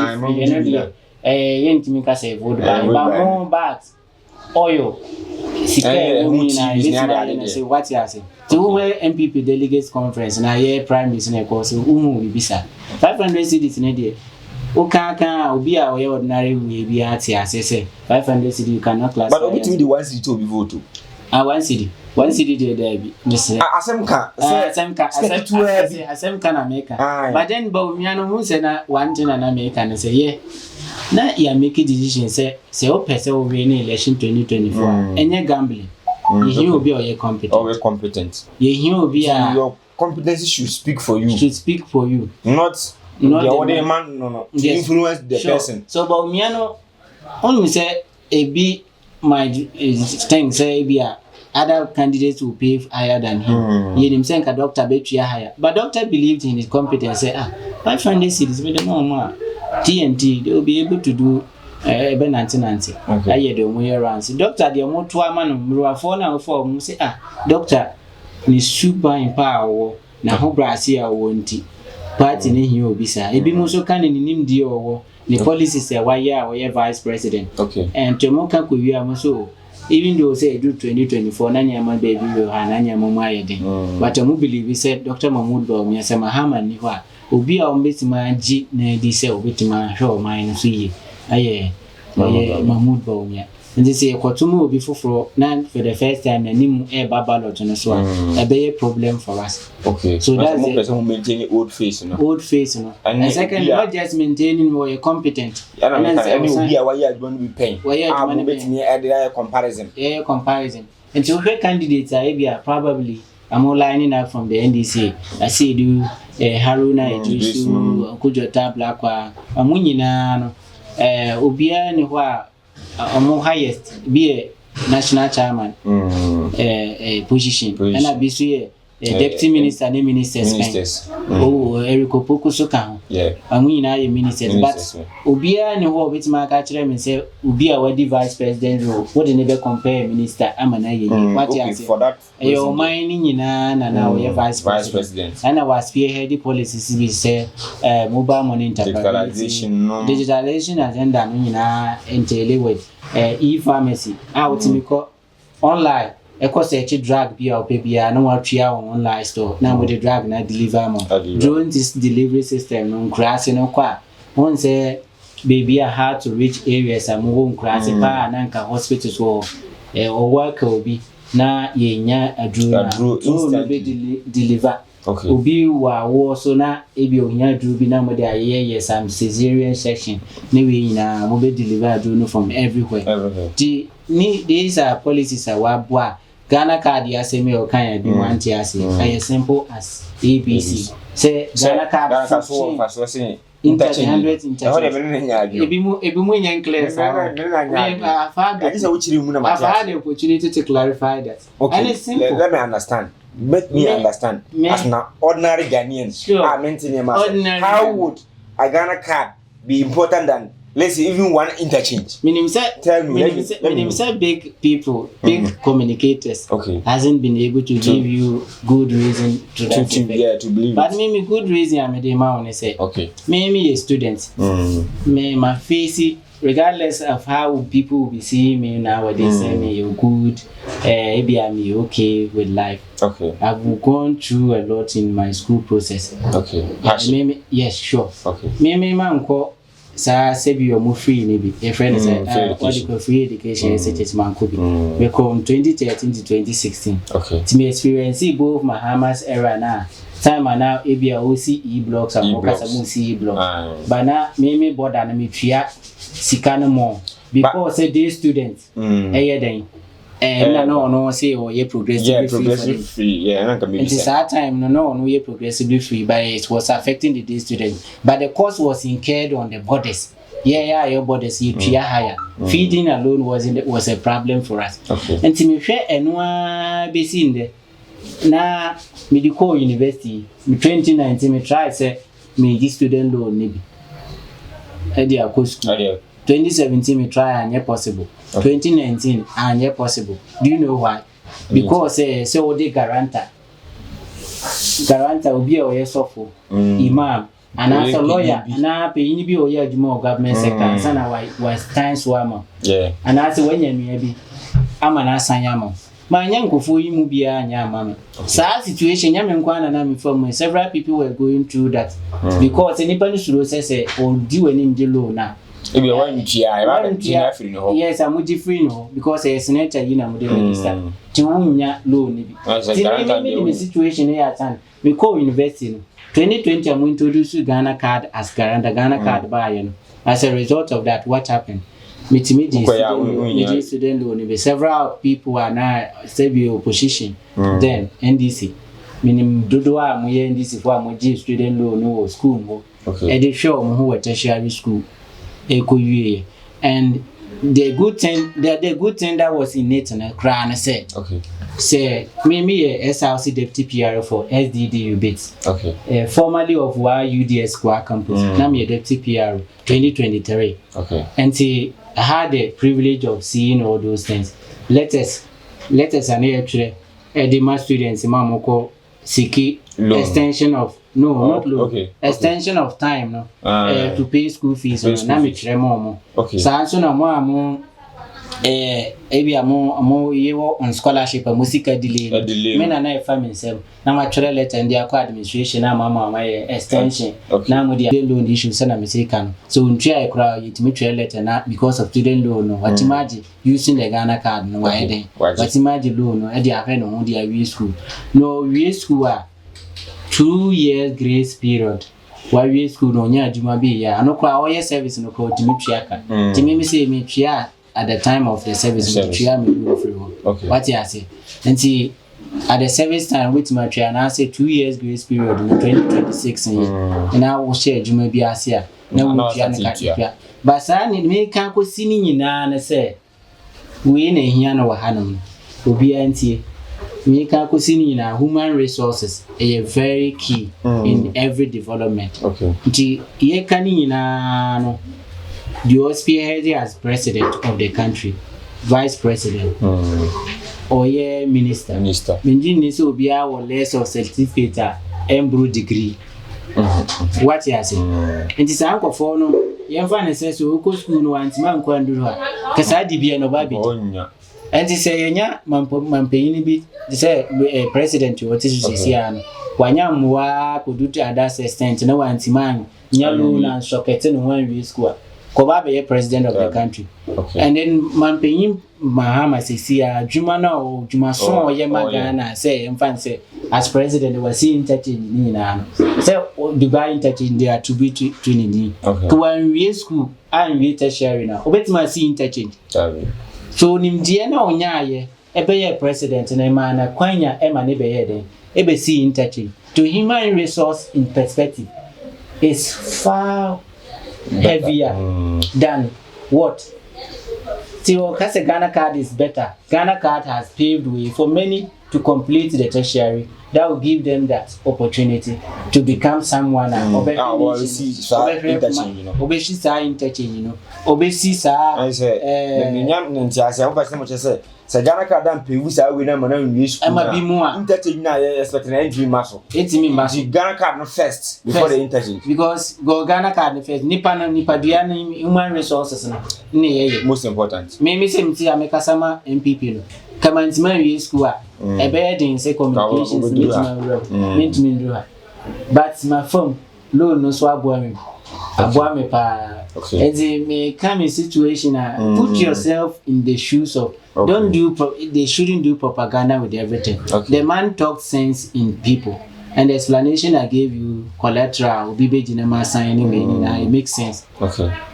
Yentimika say vote by more bags oil. Say what you say. So where MPP delegates conference and I prime minister course will be 500 cities in a day. Okaka will be our ordinary way be at say 500 city you cannot class. But between the 1 city to be voted. 1 city. 1 city there be. Asemka America. But then Baumiano who say na one thing and America and say yeah. Now you make a decision say all person will win election 2024. And you're gambling. You will be all competent. Always competent. You will be your competency should speak for you. Should speak for you. Not the other man, no. Yes. Influence the person. So, but Miano, only say a B my thing say be other candidates will pay higher than him. He himself a doctor bet higher. But doctor believed in his competence. Say 500 cities with the more TNT they will be able to do even 1990. I hear the way around. So doctor the more 2 man we for now for say doctor is super in power na ho Brazil won't party ni here obisa ebi mo so kan ni nim die owo the policies say why vice president. Okay. And tomoka ko wi am so even though say do 2024 na nyama baby yo ha na nyama mo ayede but I believe said Dr. Mahmoud Bawumia say mahama ni ho a obi a ombetima gi na di say obetima hwe o man so yi aye Mahmoud Bawumia. And they say Kotumu will be for now for the first time and nim ballot on so a be problem for us. Okay. So that's the person who maintain old face, Old face, And second, not just maintaining or competent. And then will be why you going to be paying. Why you going to be a comparison. Yeah, comparison. And so her candidates are probably I'm all lining up from the NDC. I see do Haruna Idrisu, Kujota Blackwa, Amunina, Ubia Niwa. Highest be a national chairman position and I be so deputy minister and ministers. Oh, Eriko Poku so can. Yeah. And we na ministers, but Ubia and who which my catcher and say Ubia what the vice president role. What they never compare minister Amana. What you for that? Your mining na now your vice president. And I was spearheading policies we say mobile money digitalization agenda na entail with e-pharmacy. Out me online. Eko search drug be or baby no what tria online store. Now with the drug na deliver mo. During this delivery system no crash no kwa. One say baby are hard to reach areas and move crash pa na nka hospitals or work obi na yenya adru so be deliver. Okay. Obi wa so na ebi onya adru bi na mo dey aye some cesarean section. Ni we na mo be deliver adru from everywhere. These are policies are wabwa. Ghana card yasemi o kan be one tiase. As simple as ABC. Say Ghana card for facility interchange. Ebimu nya clear. I just had the opportunity to clarify that. Okay. And it's simple. Let me understand. Let me understand. As an ordinary Ghanaian, sure. How would a Ghana card be important than, let's say, even one interchange? Tell me. Big people, big communicators, hasn't been able to give you good reason to believe. But maybe good reason I made him out and say, maybe a student, may my face, regardless of how people will be seeing me nowadays, say me you're good, maybe I'm okay with life. I've gone through a lot in my school process. Maybe, yes, sure. Maybe man call. Sa sebi yo mu free maybe a friend said what you call free education such as man could be we come 2013 to 2016 to me experience both Mahamas era now time now ebi a OCE blocks and mokasa mu CE blocks but now me border na me tria sika no more because say day students den no say oh yeah progressively free it is that time no yeah progressively free but it was affecting the day students but the cost was incurred on the borders your borders you tria higher feeding alone was a problem for us and to me share enwa be seen there na medical university 2019 me try say me this student loan maybe at the school 2017 me try and possible 2019 and possible. Do you know why? Because say what the guarantor will be a suffer imam and as a lawyer and I pay any be or more government sector and sana was time swammer and as when you maybe I'm an asanyamo my young kufu mu bia nya mama sa situation nyame nkwana na me from several people were going through that because anybody should say or do any loan now. If you want to free no. Yes, I'm free no because a senator you know register. To unya loan. The situation here at time. We call university. 2020 I'm introduce Ghana card as Ghana card buyer. As a result of that, what happened? Multimedia student loan. Several people are now still opposition. Then NDC. Meaning Dodoa mo NDC for mo student loan no school. And they show mo who tertiary school. And the good thing that was in it and Krana said say me SRC deputy PR for SDDU bits formerly of UDS Square campus now me deputy PR 2023 and see I had the privilege of seeing all those things. Let us an actually the students mamoko siki extension of not loan. Extension of time to pay school fees na me kire mo. So na mo ebi amo yewo on scholarship a musical delay. Me na family sem na ma kire letter and the administration na mama extension na mo the loan issue na me say kan. So ntria e kra yitimi kire letter na because of student loan no what imagine using the Ghana card no why then what imagine loan no e dey affect no dey we school no we school 2 years grace period. Why we school no nya adwuma bi ya no kwa all service no ko timi tuaka. Timi me say me tua at the time of the service me tua me do free one. What you say? And see at the service time with my tua na say 2 years grace period in 2026 and I will share adwuma bi ase na we tua na ka. But sa ni me kan ko sini nyina na say we na hia na wa hanom. Obi antie me ka kusini na human resources are very key in every development. Okay. Nti ye kani na no the spearhead as president of the country, vice president, or ye minister. Minji ni so obi a wo less of certificate embro degree. What you say? Nti sa ankofo no ye mfa ne se so ko school no antima nkwa nduru ha. Kasa di bia no ba bi. Nti se yenya mampanyin bi say president what is she ano. Wanya mwa kodutu ada assistant na wantima nyalo na sokete no wan wi school. Koba be president of the country. Okay. And then mampanyin Mahama Sisia Jumana or Jumason or Yamagana say in fancy as president was seeing touching Nina. Say Dubai interchange there to be Trinity. To one we school and we tertiary now. Obet my see interchange. So Nimdiana Onyaye, a president and a man a quanya Emma Nebede, ebe see interchange. To human resource in perspective is far heavier than what? So, because the Ghana card is better, Ghana card has paved way for many to complete the tertiary. That will give them that opportunity to become someone. Obesi say Ghana card dan pewu sa we na mana nwi school. Interchange na expect na entry maso. It mean maso. Ghana card no first before the interchange. Because go Ghana card no first. Nipa dua na human resources na ye most important. Me say mti ameka sama MPP no. Kama ntima wi school a ebe den say communications meet me. But my phone loan no so aboa me pa. And they come in situation put yourself in the shoes of they shouldn't do propaganda with everything. The man talked sense in people, and the explanation I gave you collateral bibe jinema signing it makes sense.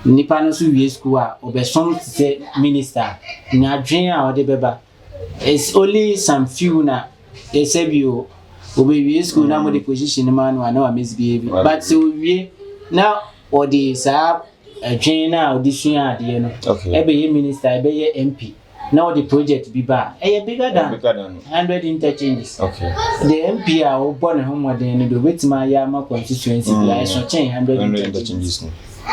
Nipa no so we school or some say minister na dream or the beba. It's only some few na they say you we school na mo the position man wa na misbehave, but so we now or the sir China audition ade no ebe ye minister ebe ye MP now the project be bigger than 100 interchanges. The MP are born home with the wetima yama constituency I so change 100 interchanges.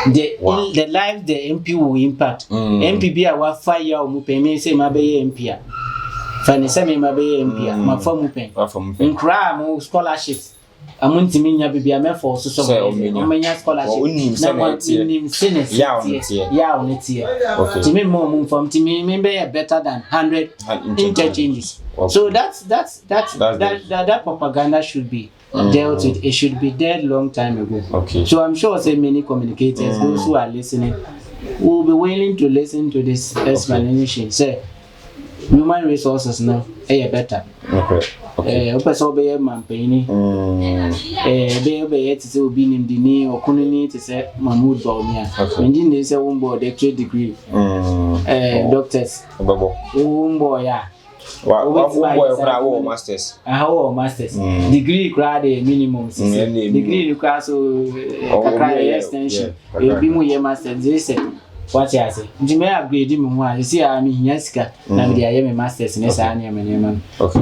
The life the MP will impact. MP be our fire o mu pay say ma be ye MP a fani say me ma be ye MP a ma fa mu pen nkra mo scholarships amuntimi nya bibia me for so omenya scholarship na nim sense ya onetie timi mo from timi me be better than 100 interchanges. So that propaganda should be dealt with. It should be dead long time ago. So I'm sure say many communicators those who are listening will be willing to listen to this explanation. Say human resources now better. Opeso be mampeni be to be nim dini okunini to say Mahmoud Baumia engineer say wombo doctorate degree doctors wombo ya wa masters masters degree grade minimum degree requires extension be mu ye masters this what you say njime upgrade me ho a see am hinya sika na me dey me masters ne sa anya me man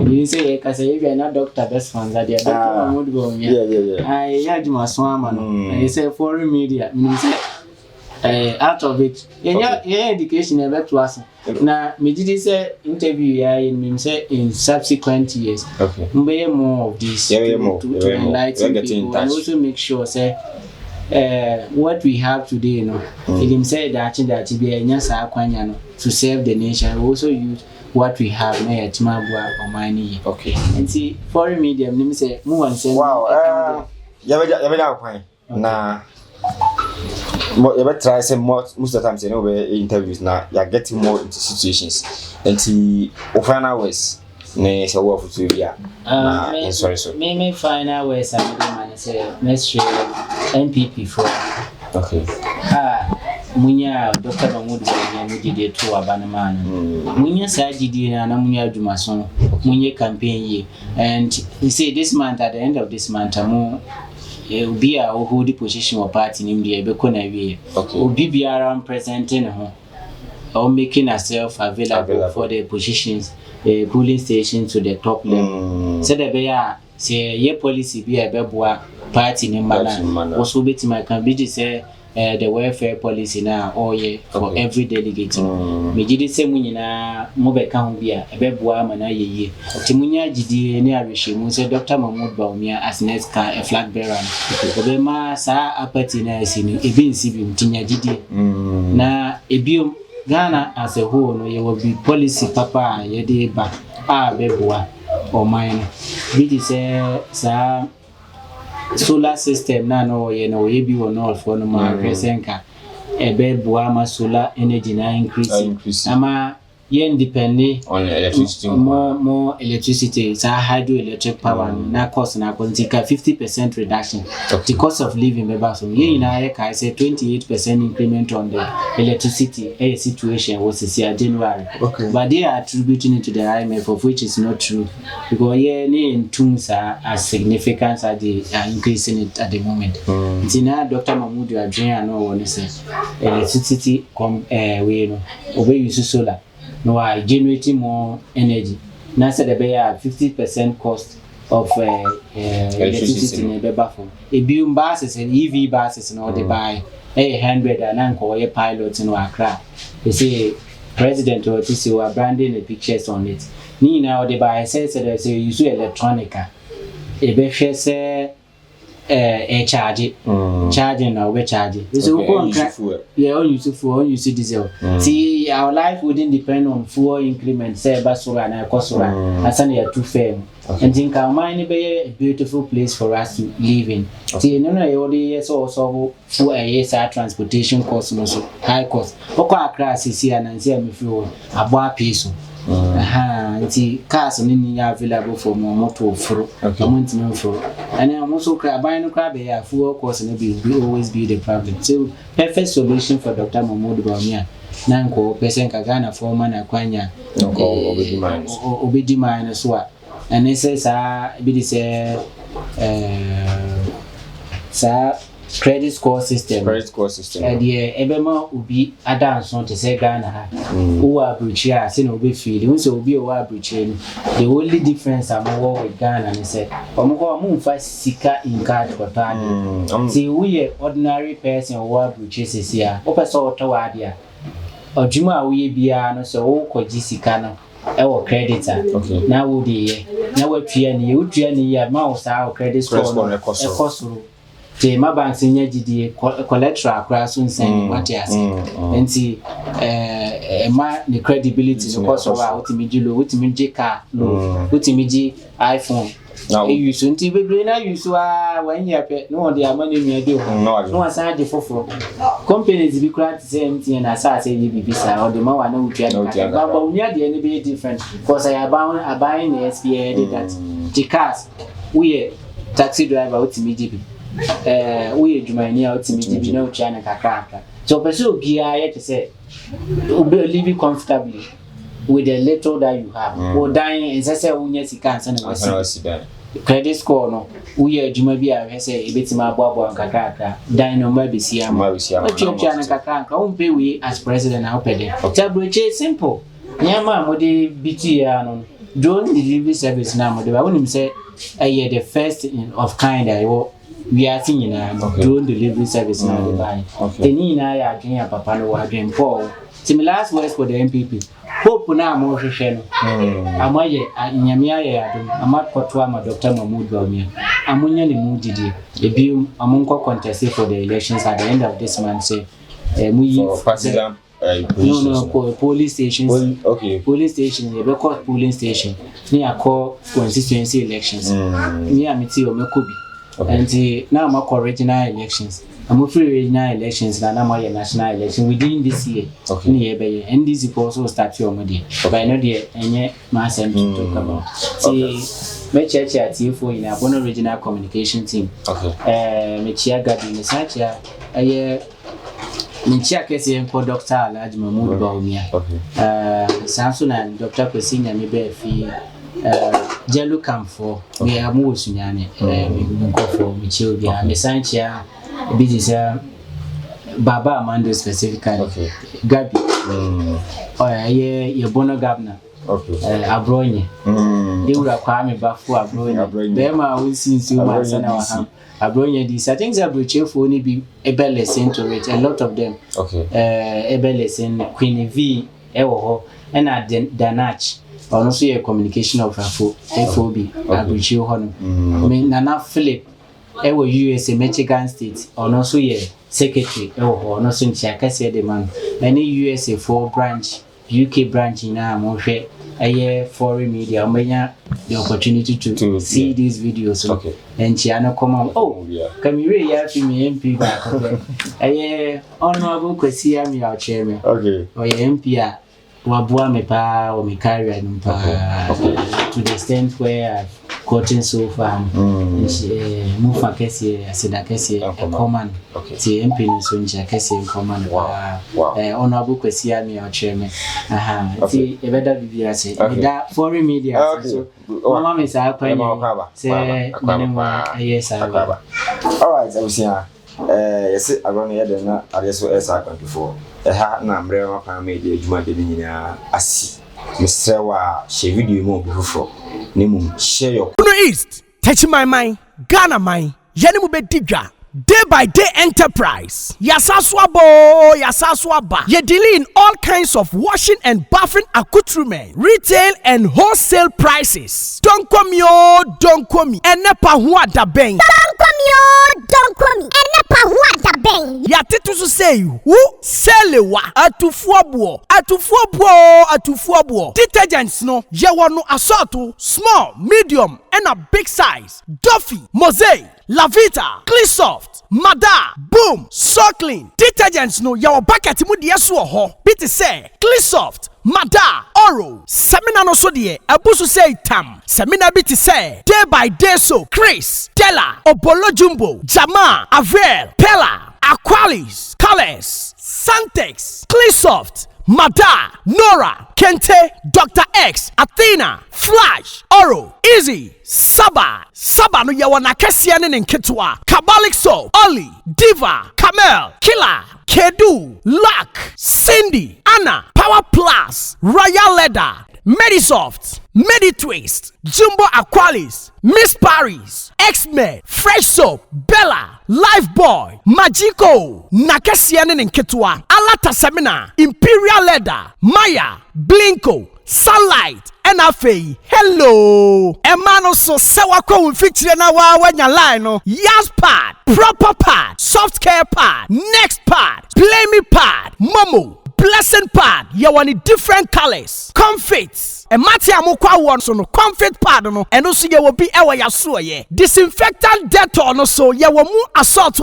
you say ka say if you are not doctor best fans that doctor Mahmoud go I ya juma so ama no you say foreign media me say out of it your education e better us na me did say interview ya me say in subsequent years mbe more of this to enlighten people and also make sure say what we have today, you know, it said that be a kwanya no to serve the nation. We also use what we have na yatimabwa or money. And see foreign media, me say mu wan say wow ya kwan na you try say most of the times you know we interviews now you are getting more into situations and see final ways ne say wo futu bia na sorry me final ways I man say next year NPP for munya Dr. Mahmoud Baumia mujide to abanama no munya sajidi na munya adwumaso munya campaign ye and we say this month at the end of this month be a hold the position of party nim dey be kona wie obi biara presenting ho or making herself available for the positions, polling station to the top level. So the bear say ye policy be a beboa party in Mana also bit my can be say the welfare policy now or ye for every delegate. Me did say munina mobe can be a beboa mana ye. Timunya Gidi near Rishi, say Dr. Mahmoud Baumia as next car a flag bearer. Obema sa apatina sini ebin sibim tinya Gidi. Na ebium Ghana as a whole no ye will be policy papa ye de ba beboa or mine. Bidi say sa solar system na no ye no ye bi won all for no ma presenka beboa ma solar energy na increase ama ye independent on electricity more electricity sa hydroelectric power na cost na kontika 50% reduction the cost of living be so ye na ye kai say 28% increment on the electricity situation was this year January but they are attributing it to the IMF, of which is not true because ye ni in terms as significant as the increasing it at the moment. Tina Dr. Mahmoud Adrian no one say electricity we no obey use solar no are generating more energy. Now said the bear 50% cost of electricity in a buffer. A beam buses and EV buses and all they buy 100 and anchor pilots in Accra. They say President or TC were branding the pictures on it. Ni now they buy says that they use electronica. A better say a charging or we charge it. So use fuel, use diesel. See, our life wouldn't depend on fuel increment, say Basura and Kosura, as an too firm. And think our mind be a beautiful place for us to live in. See, no, years also for a year's transportation cost, also high cost. Oka class is here and see me fuel a bar piece. See, cars only available for more motor for and I'm also buying a crab here, full course and will always be the problem. So, perfect solution for Dr. Mahmoud Baumia. Nanko, Pesen Kagana, Foreman, Aquania, Obedi minus what? And it says, credit score system. The Ebema will be a dance on to say Ghana, who are Bruchia, sin will be feeling, so will be a war Bruchin. The only difference I'm more with Ghana and say, Omo moon fast seeker in card for time. See, we ordinary person war Bruches here, Opa saw Tawadia. Or Juma we be no so called Jisicano. Our creditor. Now would be now we're training mouse our credit score. The my bank senior GD collateral cross soon saying what you are and see the credibility because of our ultimate car, ultimate iPhone. Now you soon to be green. You saw when you have no the money you do. No one side the for companies be quite the same thing and as I say you be visa or the more I know but we are the any different because I am buying the SPA that the cars we taxi driver ultimate we Jumania ultimately no China Kakaka. So pursue gear to say live comfortably with the little that you have. Or dying is as a unyasi cancer credit score no we are Jumabia say a bit my bobo and Kakaka, dine on maybe see China Kakaka, won't pay we as president out pay them. Tabuche simple. Yama would BT drone delivery service now, I wouldn't say the first of kind I will. We are seeing drone delivery service now. The Nina are doing a papa no again Paul. Similar words for the MPP. Hope now more Sheno. Amaye Nyamia, Amat Kotwama, Dr. Mahmoud Baumia. Amunya Mudidi, a bill among contest for the elections at the end of this month. Say, police stations. Police station, a record polling station. Near call constituency elections. Near Mitio Mekobi. And now I'm original elections. I'm free regional elections and I'm national election within this year. And this is also start your money. But I know the any mass to talk about. See, my church at TFO in a one regional communication team. Mechia Gabi Messagia. Mechia Kessie and Dr. Alhaji Mahmoud Baumia. Samson and Dr. Kwesinya Mibe fee. Jello come for we are more sunyane go for Michio bia me sanchia business Baba Amando specifically Gabi Oh yeah, your bono governor. Okay. Abronya. They would acquire me back for Abronya. Them I will see so much Abronya this. I think Zabruche for only be able listen to it. A lot of them. Okay. Able listen Queen V, Ewo, and Danach. Also a communication of FOB. Abruche Hon. I mean Nana Philip. Ewo USA Michigan State. Also a secretary. Ewo. Also in Chakasi the man. Any USA 4 branch. UK branch in Moshe, a ForeignMedia, the opportunity to see these videos. Okay. And Chiano come on. Oh, yeah. Can you really have me MP back? A honorable Quesia, me our chairman. Okay. Or MP, Wabua me pa or me carry to the extent where I've gotten so far. Move for Cassie, I said, I guess a command. Okay. The MP so in Cassie in command. Wow. Honorable Quesia, me our chairman. See, a better video. I say, that ForeignMedia. Okay. Mama is our queen. Say, yes, I will. All right, I was here. Yes, I run here, then I just was a before. A hat number of my media, you might be asi. Mr. Wa, she video more before. Nemu, share your East, touch my mind, Ghana mind, Yanimu Bediga. Day by day enterprise. Yasaswaba. Ye deal in all kinds of washing and bathing accoutrement, retail and wholesale prices. Don't come yo, don't come. Enepa huwa da beng. Don't come yo, don't come. Enepa huwa da beng. Ya titu su say who selewa atufuabuo. Detergents no ye wanu assortu small, medium and a big size. Duffy, Mosaic, Lavita, Cleansoft, Mada, Boom, So Clean. Detergents no yaw bucket mu de so ho. Biti say Cleansoft, Mada, Oro. Semina no so de abusu say tam. Semina biti say day by day so Chris, Della, Obolo Jumbo, Jama, Avel, Pella, Aqualis, Colors, Santex, Cleansoft, Mada, Nora, Kente, Dr. X, Athena, Flash, Oro, Easy, Saba no yawana kesiane nketwa, Kabalik Soap, Oli, Diva, Camel, Killer, Kedu, Luck, Cindy, Anna, Power Plus, Royal Leather, Medisoft, Meditwist, Jumbo Aqualis, Miss Paris, X-Men, Fresh Soap, Bella, Lifeboy, Magico, Nakesiane Nketwa, Alata Semina, Imperial Leather, Maya, Blinko, Sunlight, NFA, hello. Emano so sewako feature na wa wanya line no. Yas pad, proper pad, soft care pad, next pad, play me pad, Momo, blessing pad. You want different colors, comfits. E mati amukwa won so no comfort pad no. Eno so ye will be ewa yaso ye. Disinfectant Dettol no so ye will mu assault.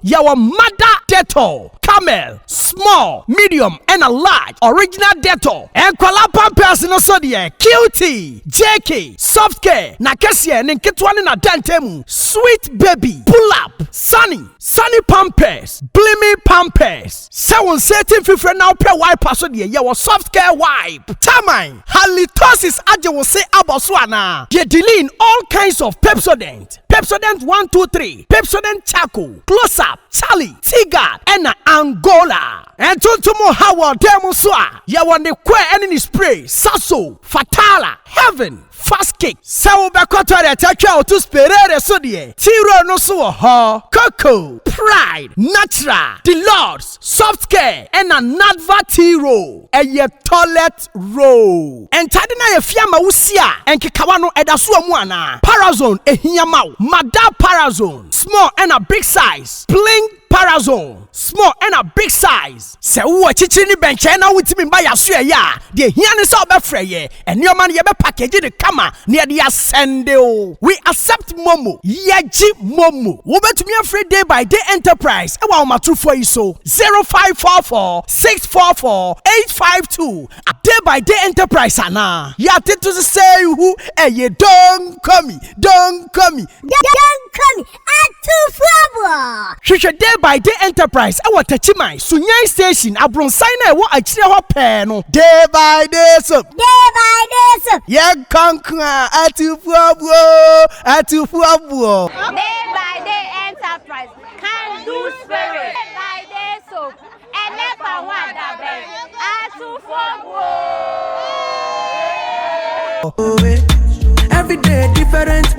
Ye will Mada Dettol. Camel, small, medium, and a large original Dettol. And kwala pampers no so de QT, JK, soft care, Nakasia, Ninketwani na Dantemu, sweet baby, pull up, sunny pampers, blimmy pampers. Someone setting fifre now pe wipe so de ye was soft care wipe. Tamine, halitosis aje will say aboswana. Ye dealing all kinds of Pepsodent. Pepsodent 1, 2, 3, Pepsodent Charcoal, Close Up, Charlie, Tigard, and Angola. And Tuntumo Howard Demuswa, ya want the queer enemy spray, Sasso, Fatala, Heaven, Fast Kick, Sao Bakota, Takao to Sperere Sodie, Tiro no so ha, Coco, Pride, Natural, The Lords, Soft Care, and a Nadva Tiro, and ye toilet roll. And Tadina Fiamma Usia, and Kikawano Edasua Mwana, Parazone, Ehiamau, Mada Parazone, small and a big size, Bling Parazone, small and a big size. Se uwa chichini benche na witimi mba ya suya ya. Die hiani sa obe freye. And your man yebe package de kama. Niya di asende o. We accept Momo. Yeji Momo. Ube tumi afre day by day enterprise. Ewa umatru for iso. 0544 644 852. A day by day enterprise ana. Ya titu se say who. Ye don't come. Don't come. Atu Fabwa. Shusha day by day enterprise. Ewa tachimai. Sunyai station. Abronsaina ewa achire ho peno. Day by day so. Ye kankwa. Atu Fabwa. Day by day enterprise. Can do spirit. Day by day so. And never want that. Every day different.